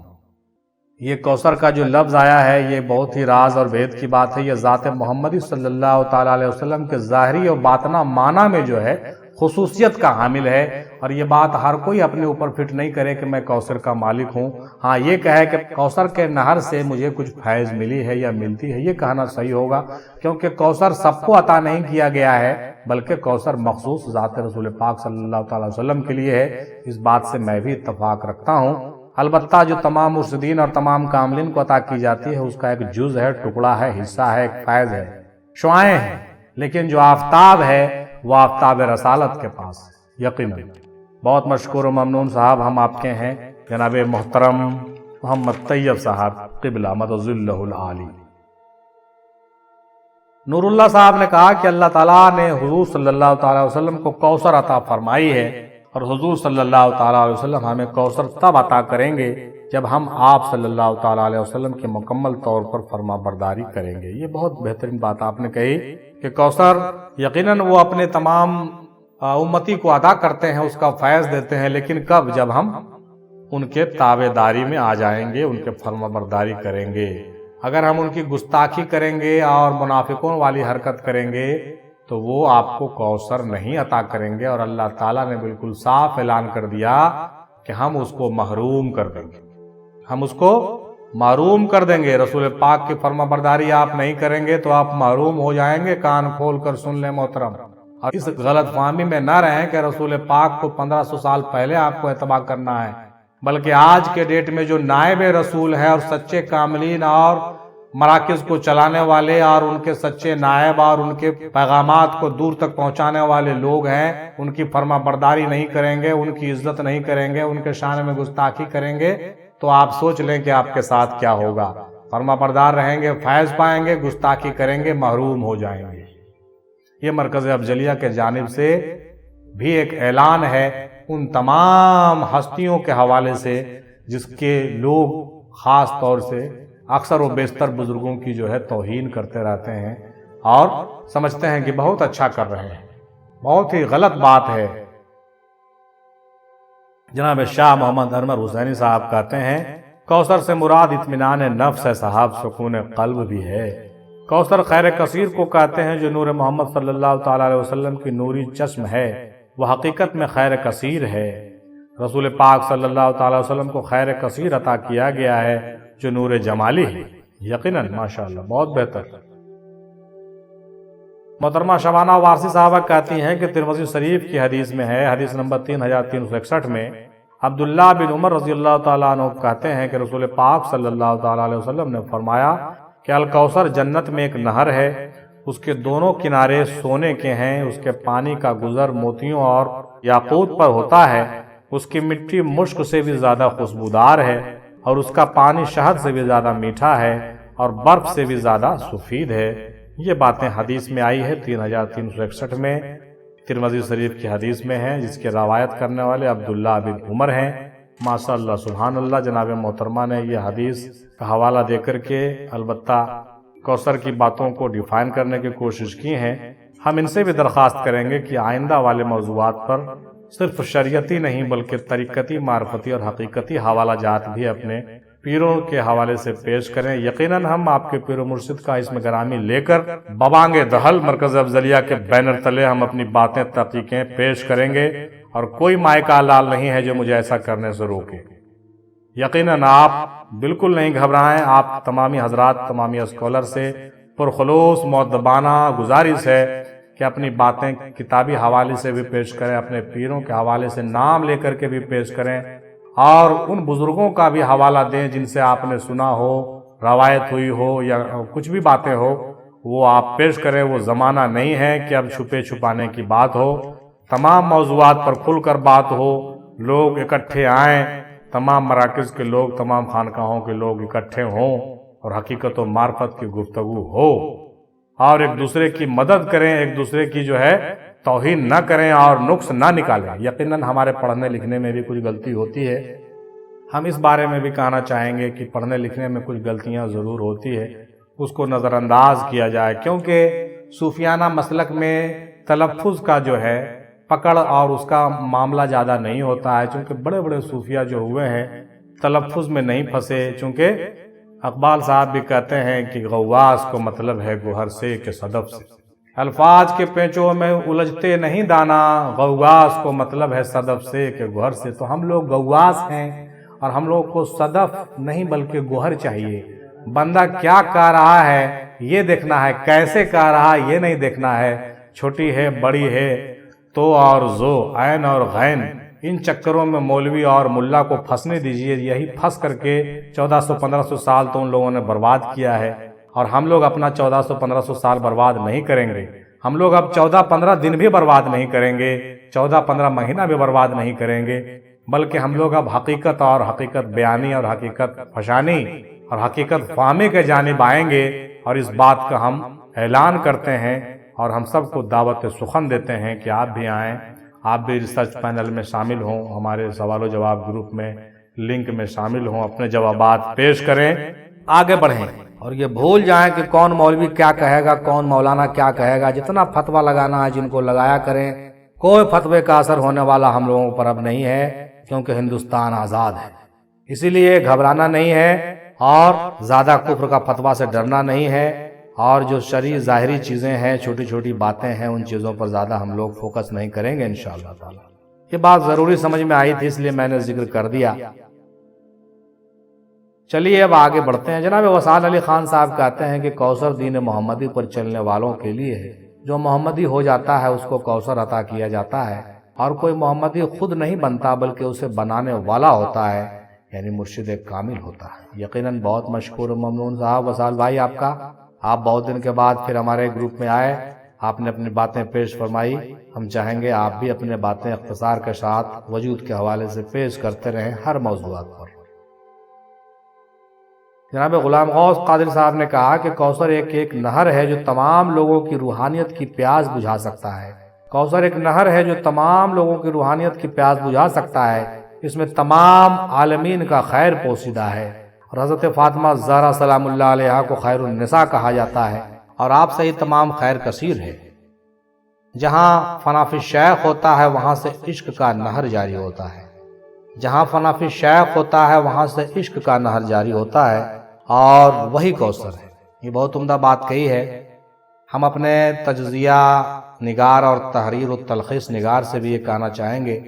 یہ کوثر کا جو لفظ آیا ہے یہ بہت ہی راز اور بھید کی بات ہے۔ یہ ذات محمدی صلی اللہ تعالیٰ علیہ وسلم کے ظاہری اور باطنہ معنی میں جو ہے خصوصیت کا حامل ہے، اور یہ بات ہر کوئی اپنے اوپر فٹ نہیں کرے کہ میں کوثر کا مالک ہوں۔ ہاں یہ کہے کہ کوثر کے نہر سے مجھے کچھ فیض ملی ہے یا ملتی ہے، یہ کہنا صحیح ہوگا، کیونکہ کوثر سب کو عطا نہیں کیا گیا ہے، بلکہ کوثر مخصوص ذات رسول پاک صلی اللہ تعالی وسلم کے لیے ہے۔ اس بات سے میں بھی اتفاق رکھتا ہوں۔ البتہ جو تمام مرشدین اور تمام کاملین کو عطا کی جاتی ہے، اس کا ایک جز ہے، ٹکڑا ہے، حصہ ہے، ایک فیض ہے، شعائیں ہیں، لیکن جو آفتاب ہے وہ آفتاب رسالت کے پاس یقیناً۔ بہت مشکور و ممنون صاحب، ہم آپ کے ہیں جناب محترم محمد طیب صاحب قبلہ مدظلہ العالی۔ نور اللہ صاحب نے کہا کہ اللہ تعالیٰ نے حضور صلی اللہ تعالی وسلم کو کوثر عطا فرمائی ہے، اور حضور صلی اللہ تعالی علیہ وسلم ہمیں کوثر تب عطا کریں گے جب ہم آپ صلی اللہ تعالی علیہ وسلم کے مکمل طور پر فرما برداری کریں گے۔ یہ بہت بہترین بات آپ نے کہی کہ کوثر یقیناً وہ اپنے تمام امتی کو عطا کرتے ہیں، اس کا فیض دیتے ہیں، لیکن کب؟ جب ہم ان کے تابع داری میں آ جائیں گے، ان کے فرما برداری کریں گے۔ اگر ہم ان کی گستاخی کریں گے اور منافقوں والی حرکت کریں گے تو وہ آپ کو کوثر نہیں عطا کریں گے، اور اللہ تعالیٰ نے بالکل صاف اعلان کر دیا کہ ہم اس کو محروم کر دیں گے، ہم اس کو محروم کر دیں گے۔ رسول پاک کی فرما برداری آپ نہیں کریں گے تو آپ محروم ہو جائیں گے۔ کان کھول کر سن لیں محترم، اور اس غلط فہمی میں نہ رہیں کہ رسول پاک کو 1500 سال پہلے آپ کو اتباع کرنا ہے، بلکہ آج کے ڈیٹ میں جو نائب رسول ہے اور سچے کاملین اور مراکز کو چلانے والے اور ان کے سچے نائب اور ان کے پیغامات کو دور تک پہنچانے والے لوگ ہیں، ان کی فرما برداری نہیں کریں گے، ان کی عزت نہیں کریں گے، ان کے شان میں گستاخی کریں گے، تو آپ سوچ لیں کہ آپ کے ساتھ کیا ہوگا۔ فرما بردار رہیں گے، فیض پائیں گے، گستاخی کریں گے، محروم ہو جائیں گے۔ یہ مرکز افضلیہ کے جانب سے بھی ایک اعلان ہے ان تمام ہستیوں کے حوالے سے جس کے لوگ خاص طور سے اکثر و بیشتر بزرگوں کی جو ہے توہین کرتے رہتے ہیں اور سمجھتے ہیں کہ بہت اچھا کر رہے ہیں۔ بہت ہی غلط بات ہے۔ جناب شاہ محمد انور حسینی صاحب کہتے ہیں کوثر سے مراد اطمینان نفس ہے صاحب، سکون قلب بھی ہے۔ کوثر خیر کثیر کو کہتے ہیں جو نور محمد صلی اللہ تعالی علیہ وسلم کی نوری چشم ہے، وہ حقیقت میں خیر کثیر ہے۔ رسول پاک صلی اللہ تعالی وسلم کو خیر کثیر عطا کیا گیا ہے جو نور جمالی ہے۔ یقیناً ماشاءاللہ بہت بہتر۔ محترمہ شبانہ وارثی صاحبہ کہتی ہیں کہ ترمذی شریف کی حدیث میں ہے، حدیث نمبر 3361 میں عبداللہ بن عمر رضی اللہ تعالیٰ عنہ کہتے ہیں کہ رسول پاک صلی اللہ تعالیٰ علیہ وسلم نے فرمایا کہ الکوثر جنت میں ایک نہر ہے، اس کے دونوں کنارے سونے کے ہیں، اس کے پانی کا گزر موتیوں اور یاقوت پر ہوتا ہے، اس کی مٹی مشک سے بھی زیادہ خوشبودار ہے، اور اس کا پانی شہد سے بھی زیادہ میٹھا ہے اور برف سے بھی زیادہ سفید ہے۔ یہ باتیں حدیث میں آئی ہے 3361 میں، ترمذی شریف کی حدیث میں ہے، جس کے روایت کرنے والے عبداللہ بن عمر ہیں۔ ماشاء اللہ سبحان اللہ، جناب محترمہ نے یہ حدیث کا حوالہ دے کر کے البتہ کوثر کی باتوں کو ڈیفائن کرنے کی کوشش کی ہے۔ ہم ان سے بھی درخواست کریں گے کہ آئندہ والے موضوعات پر صرف شریعتی نہیں بلکہ طریقتی، معرفتی اور حقیقتی حوالہ جات بھی اپنے پیروں کے حوالے سے پیش کریں۔ یقیناً ہم آپ کے پیر و مرشد کا اسم گرامی لے کر ببانگ دہل مرکز افضلیہ کے بینر تلے ہم اپنی باتیں تحقیقیں پیش کریں گے، اور کوئی مائکہ لال نہیں ہے جو مجھے ایسا کرنے سے روکے۔ یقیناً آپ بالکل نہیں گھبرائیں، آپ تمامی حضرات، تمامی اسکالر سے پرخلوص مؤدبانہ گزارش ہے کہ اپنی باتیں کتابی حوالے سے بھی پیش کریں، اپنے پیروں کے حوالے سے نام لے کر کے بھی پیش کریں، اور ان بزرگوں کا بھی حوالہ دیں جن سے آپ نے سنا ہو، روایت ہوئی ہو یا کچھ بھی باتیں ہو، وہ آپ پیش کریں۔ وہ زمانہ نہیں ہے کہ اب چھپے چھپانے کی بات ہو، تمام موضوعات پر کھل کر بات ہو، لوگ اکٹھے آئیں، تمام مراکز کے لوگ، تمام خانقاہوں کے لوگ اکٹھے ہوں اور حقیقت و معرفت کی گفتگو ہو، اور ایک دوسرے کی مدد کریں، ایک دوسرے کی جو ہے توہین نہ کریں اور نقص نہ نکالیں۔ یقیناً ہمارے پڑھنے لکھنے میں بھی کچھ غلطی ہوتی ہے، ہم اس بارے میں بھی کہنا چاہیں گے کہ پڑھنے لکھنے میں کچھ غلطیاں ضرور ہوتی ہے، اس کو نظر انداز کیا جائے، کیونکہ صوفیانہ مسلک میں تلفظ کا جو ہے پکڑ اور اس کا معاملہ زیادہ نہیں ہوتا ہے، چونکہ بڑے بڑے صوفیہ جو ہوئے ہیں تلفظ میں نہیں پھنسے، چونکہ اقبال صاحب بھی کہتے ہیں کہ غواص کو مطلب ہے گوہر سے کہ صدف سے۔ الفاظ کے پیچوں میں الجھتے نہیں دانا، غواص کو مطلب ہے صدف سے کہ گوہر سے۔ تو ہم لوگ غواص ہیں اور ہم لوگ کو صدف نہیں بلکہ گوہر چاہیے۔ بندہ کیا کہہ رہا ہے یہ دیکھنا ہے، کیسے کہہ رہا ہے یہ نہیں دیکھنا ہے۔ چھوٹی ہے بڑی ہے، تو اور زو، عین اور غین، ان چکروں میں مولوی اور ملا کو پھنسنے دیجئے۔ یہی پھنس کر کے 1400-1500 سال تو ان لوگوں نے برباد کیا ہے، اور ہم لوگ اپنا 1400-1500 سال برباد نہیں کریں گے۔ ہم لوگ اب 14-15 دن بھی برباد نہیں کریں گے، 14-15 مہینہ بھی برباد نہیں کریں گے، بلکہ ہم لوگ اب حقیقت اور حقیقت بیانی اور حقیقت فشانی اور حقیقت فہمی کے جانب آئیں گے۔ اور اس بات کا ہم اعلان کرتے ہیں اور ہم سب کو دعوت سخن دیتے ہیں کہ آپ بھی آئیں، آپ بھی ریسرچ پینل میں شامل ہوں، ہمارے سوال و جواب گروپ میں لنک میں شامل ہوں، اپنے جوابات پیش کریں، آگے بڑھیں۔ اور یہ بھول جائیں کہ کون مولوی کیا کہے گا، کون مولانا کیا کہے گا۔ جتنا فتویٰ لگانا ہے جن کو لگایا کریں، کوئی فتوے کا اثر ہونے والا ہم لوگوں پر اب نہیں ہے، کیونکہ ہندوستان آزاد ہے۔ اسی لیے گھبرانا نہیں ہے اور زیادہ کفر کا فتویٰ سے ڈرنا نہیں ہے، اور جو شرعی ظاہری چیزیں ہیں، چھوٹی چھوٹی باتیں ہیں، ان چیزوں پر زیادہ ہم لوگ فوکس نہیں کریں گے انشاءاللہ تعالی۔ یہ بات ضروری سمجھ میں آئی تھی اس لیے میں نے ذکر کر دیا۔ چلیے اب آگے بڑھتے ہیں۔ جناب وصال علی خان صاحب کہتے ہیں کہ کوثر دین محمدی پر چلنے والوں کے لیے ہے، جو محمدی ہو جاتا ہے اس کو کوثر عطا کیا جاتا ہے، اور کوئی محمدی خود نہیں بنتا بلکہ اسے بنانے والا ہوتا ہے، یعنی مرشد کامل ہوتا ہے۔ یقیناً بہت مشکور و ممنون صاحب وصال بھائی آپ کا، آپ بہت دن کے بعد پھر ہمارے گروپ میں آئے، آپ نے اپنی باتیں پیش فرمائی۔ ہم چاہیں گے آپ بھی اپنے باتیں اختصار کے ساتھ وجود کے حوالے سے پیش کرتے رہیں ہر موضوعات پر۔ جناب غلام غوث قادری صاحب نے کہا کہ کوثر ایک نہر ہے جو تمام لوگوں کی روحانیت کی پیاس بجھا سکتا ہے۔ کوثر ایک نہر ہے جو تمام لوگوں کی روحانیت کی پیاس بجھا سکتا ہے، اس میں تمام عالمین کا خیر پوشیدہ ہے۔ اور حضرت فاطمہ زہرا سلام اللہ علیہا کو خیر النساء کہا جاتا ہے، اور آپ سے ہی تمام خیر کثیر ہے۔ جہاں فنا فی الشیخ ہوتا ہے وہاں سے عشق کا نہر جاری ہوتا ہے، جہاں فنا فی الشیخ ہوتا ہے وہاں سے عشق کا نہر جاری ہوتا ہے، اور وہی کوثر ہے۔ یہ بہت عمدہ بات کہی ہے۔ ہم اپنے تجزیہ نگار اور تحریر و تلخیص نگار سے بھی یہ کہنا چاہیں گے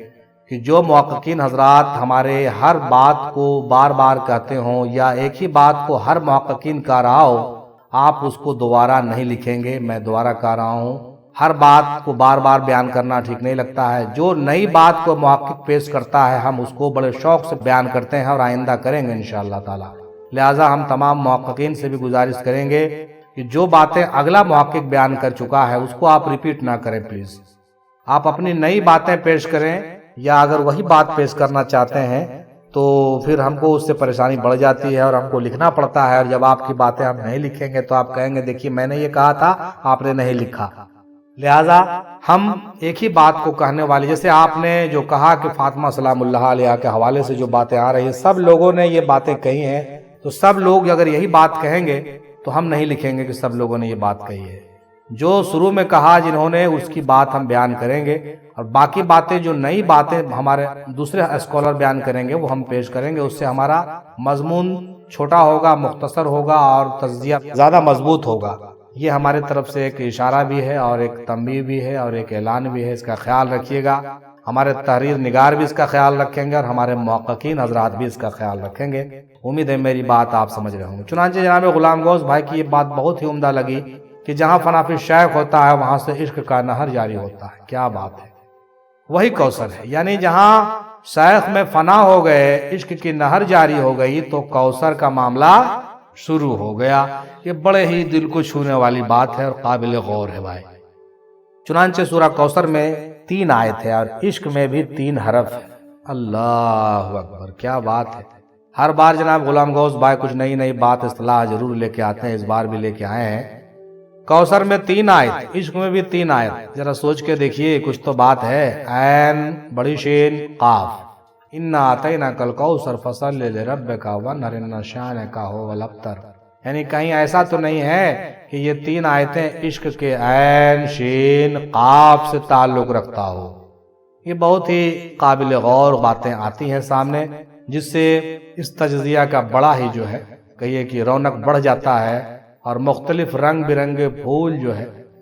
کہ جو محققین حضرات ہمارے ہر بات کو بار بار کہتے ہوں، یا ایک ہی بات کو ہر محققین کہہ رہا ہو، آپ اس کو دوبارہ نہیں لکھیں گے۔ میں دوبارہ کہہ رہا ہوں، ہر بات کو بار بار بیان کرنا ٹھیک نہیں لگتا ہے۔ جو نئی بات کو محقق پیش کرتا ہے ہم اس کو بڑے شوق سے بیان کرتے ہیں اور آئندہ کریں گے انشاءاللہ تعالی۔ لہٰذا ہم تمام محققین سے بھی گزارش کریں گے کہ جو باتیں اگلا محقق بیان کر چکا ہے اس کو آپ ریپیٹ نہ کریں پلیز، آپ اپنی نئی باتیں پیش کریں، یا اگر وہی بات پیش کرنا چاہتے ہیں تو پھر ہم کو اس سے پریشانی بڑھ جاتی ہے اور ہم کو لکھنا پڑتا ہے، اور جب آپ کی باتیں ہم نہیں لکھیں گے تو آپ کہیں گے دیکھیے میں نے یہ کہا تھا آپ نے نہیں لکھا۔ لہٰذا ہم ایک ہی بات کو کہنے والے، جیسے آپ نے جو کہا کہ فاطمہ سلام اللہ علیہا کے حوالے سے جو باتیں آ رہی ہیں، سب لوگوں نے یہ باتیں کہی ہیں، تو سب لوگ اگر یہی بات کہیں گے تو ہم نہیں لکھیں گے کہ سب لوگوں نے یہ بات کہی ہے۔ جو شروع میں کہا جنہوں نے، اس کی بات ہم بیان کریں گے، اور باقی باتیں جو نئی باتیں ہمارے دوسرے اسکالر بیان کریں گے وہ ہم پیش کریں گے۔ اس سے ہمارا مضمون چھوٹا ہوگا، مختصر ہوگا، اور تجزیہ زیادہ مضبوط ہوگا۔ یہ ہمارے طرف سے ایک اشارہ بھی ہے اور ایک تنبیہ بھی ہے اور ایک اعلان بھی ہے، اس کا خیال رکھیے گا۔ ہمارے تحریر نگار بھی اس کا خیال رکھیں گے اور ہمارے محققین حضرات بھی اس کا خیال رکھیں گے۔ امید ہے میری بات آپ سمجھ رہے ہوں گے۔ چنانچہ جناب غلام غوث بھائی کی یہ بات بہت ہی عمدہ لگی کہ جہاں فنا فی الشیخ ہوتا ہے وہاں سے عشق کا نہر جاری ہوتا ہے۔ کیا بات ہے، وہی کوثر ہے، یعنی جہاں شیخ میں فنا ہو گئے، عشق کی نہر جاری ہو گئی، تو کوثر کا معاملہ شروع ہو گیا۔ یہ بڑے ہی دل کو چھونے والی بات ہے اور قابل غور ہے بھائی۔ چنانچہ سورہ کوثر میں 3 آیت ہے اور عشق میں بھی 3 حرف ہے۔ اللہ اکبر، کیا بات ہے۔ ہر بار جناب غلام غوث بھائی کچھ نئی بات اصطلاح ضرور لے کے آتے ہیں، اس بار بھی لے کے آئے ہیں۔ کوثر میں 3 آیت، عشق میں بھی 3 آیت، ذرا سوچ کے دیکھیے کچھ تو بات ہے۔ عین، بڑی شین، قاف، انا اعطیناک الکوثر فصل لربک وانحر ان شانک هو الابتر۔ یعنی کہیں ایسا تو نہیں ہے کہ یہ 3 آیتیں عشق کے عین، شین، قاف سے تعلق رکھتا ہو۔ یہ بہت ہی قابل غور باتیں آتی ہیں سامنے، جس سے اس تجزیہ کا بڑا ہی جو ہے کہیے کہ رونق بڑھ جاتا ہے، اور مختلف رنگ برنگے پھول جو ہے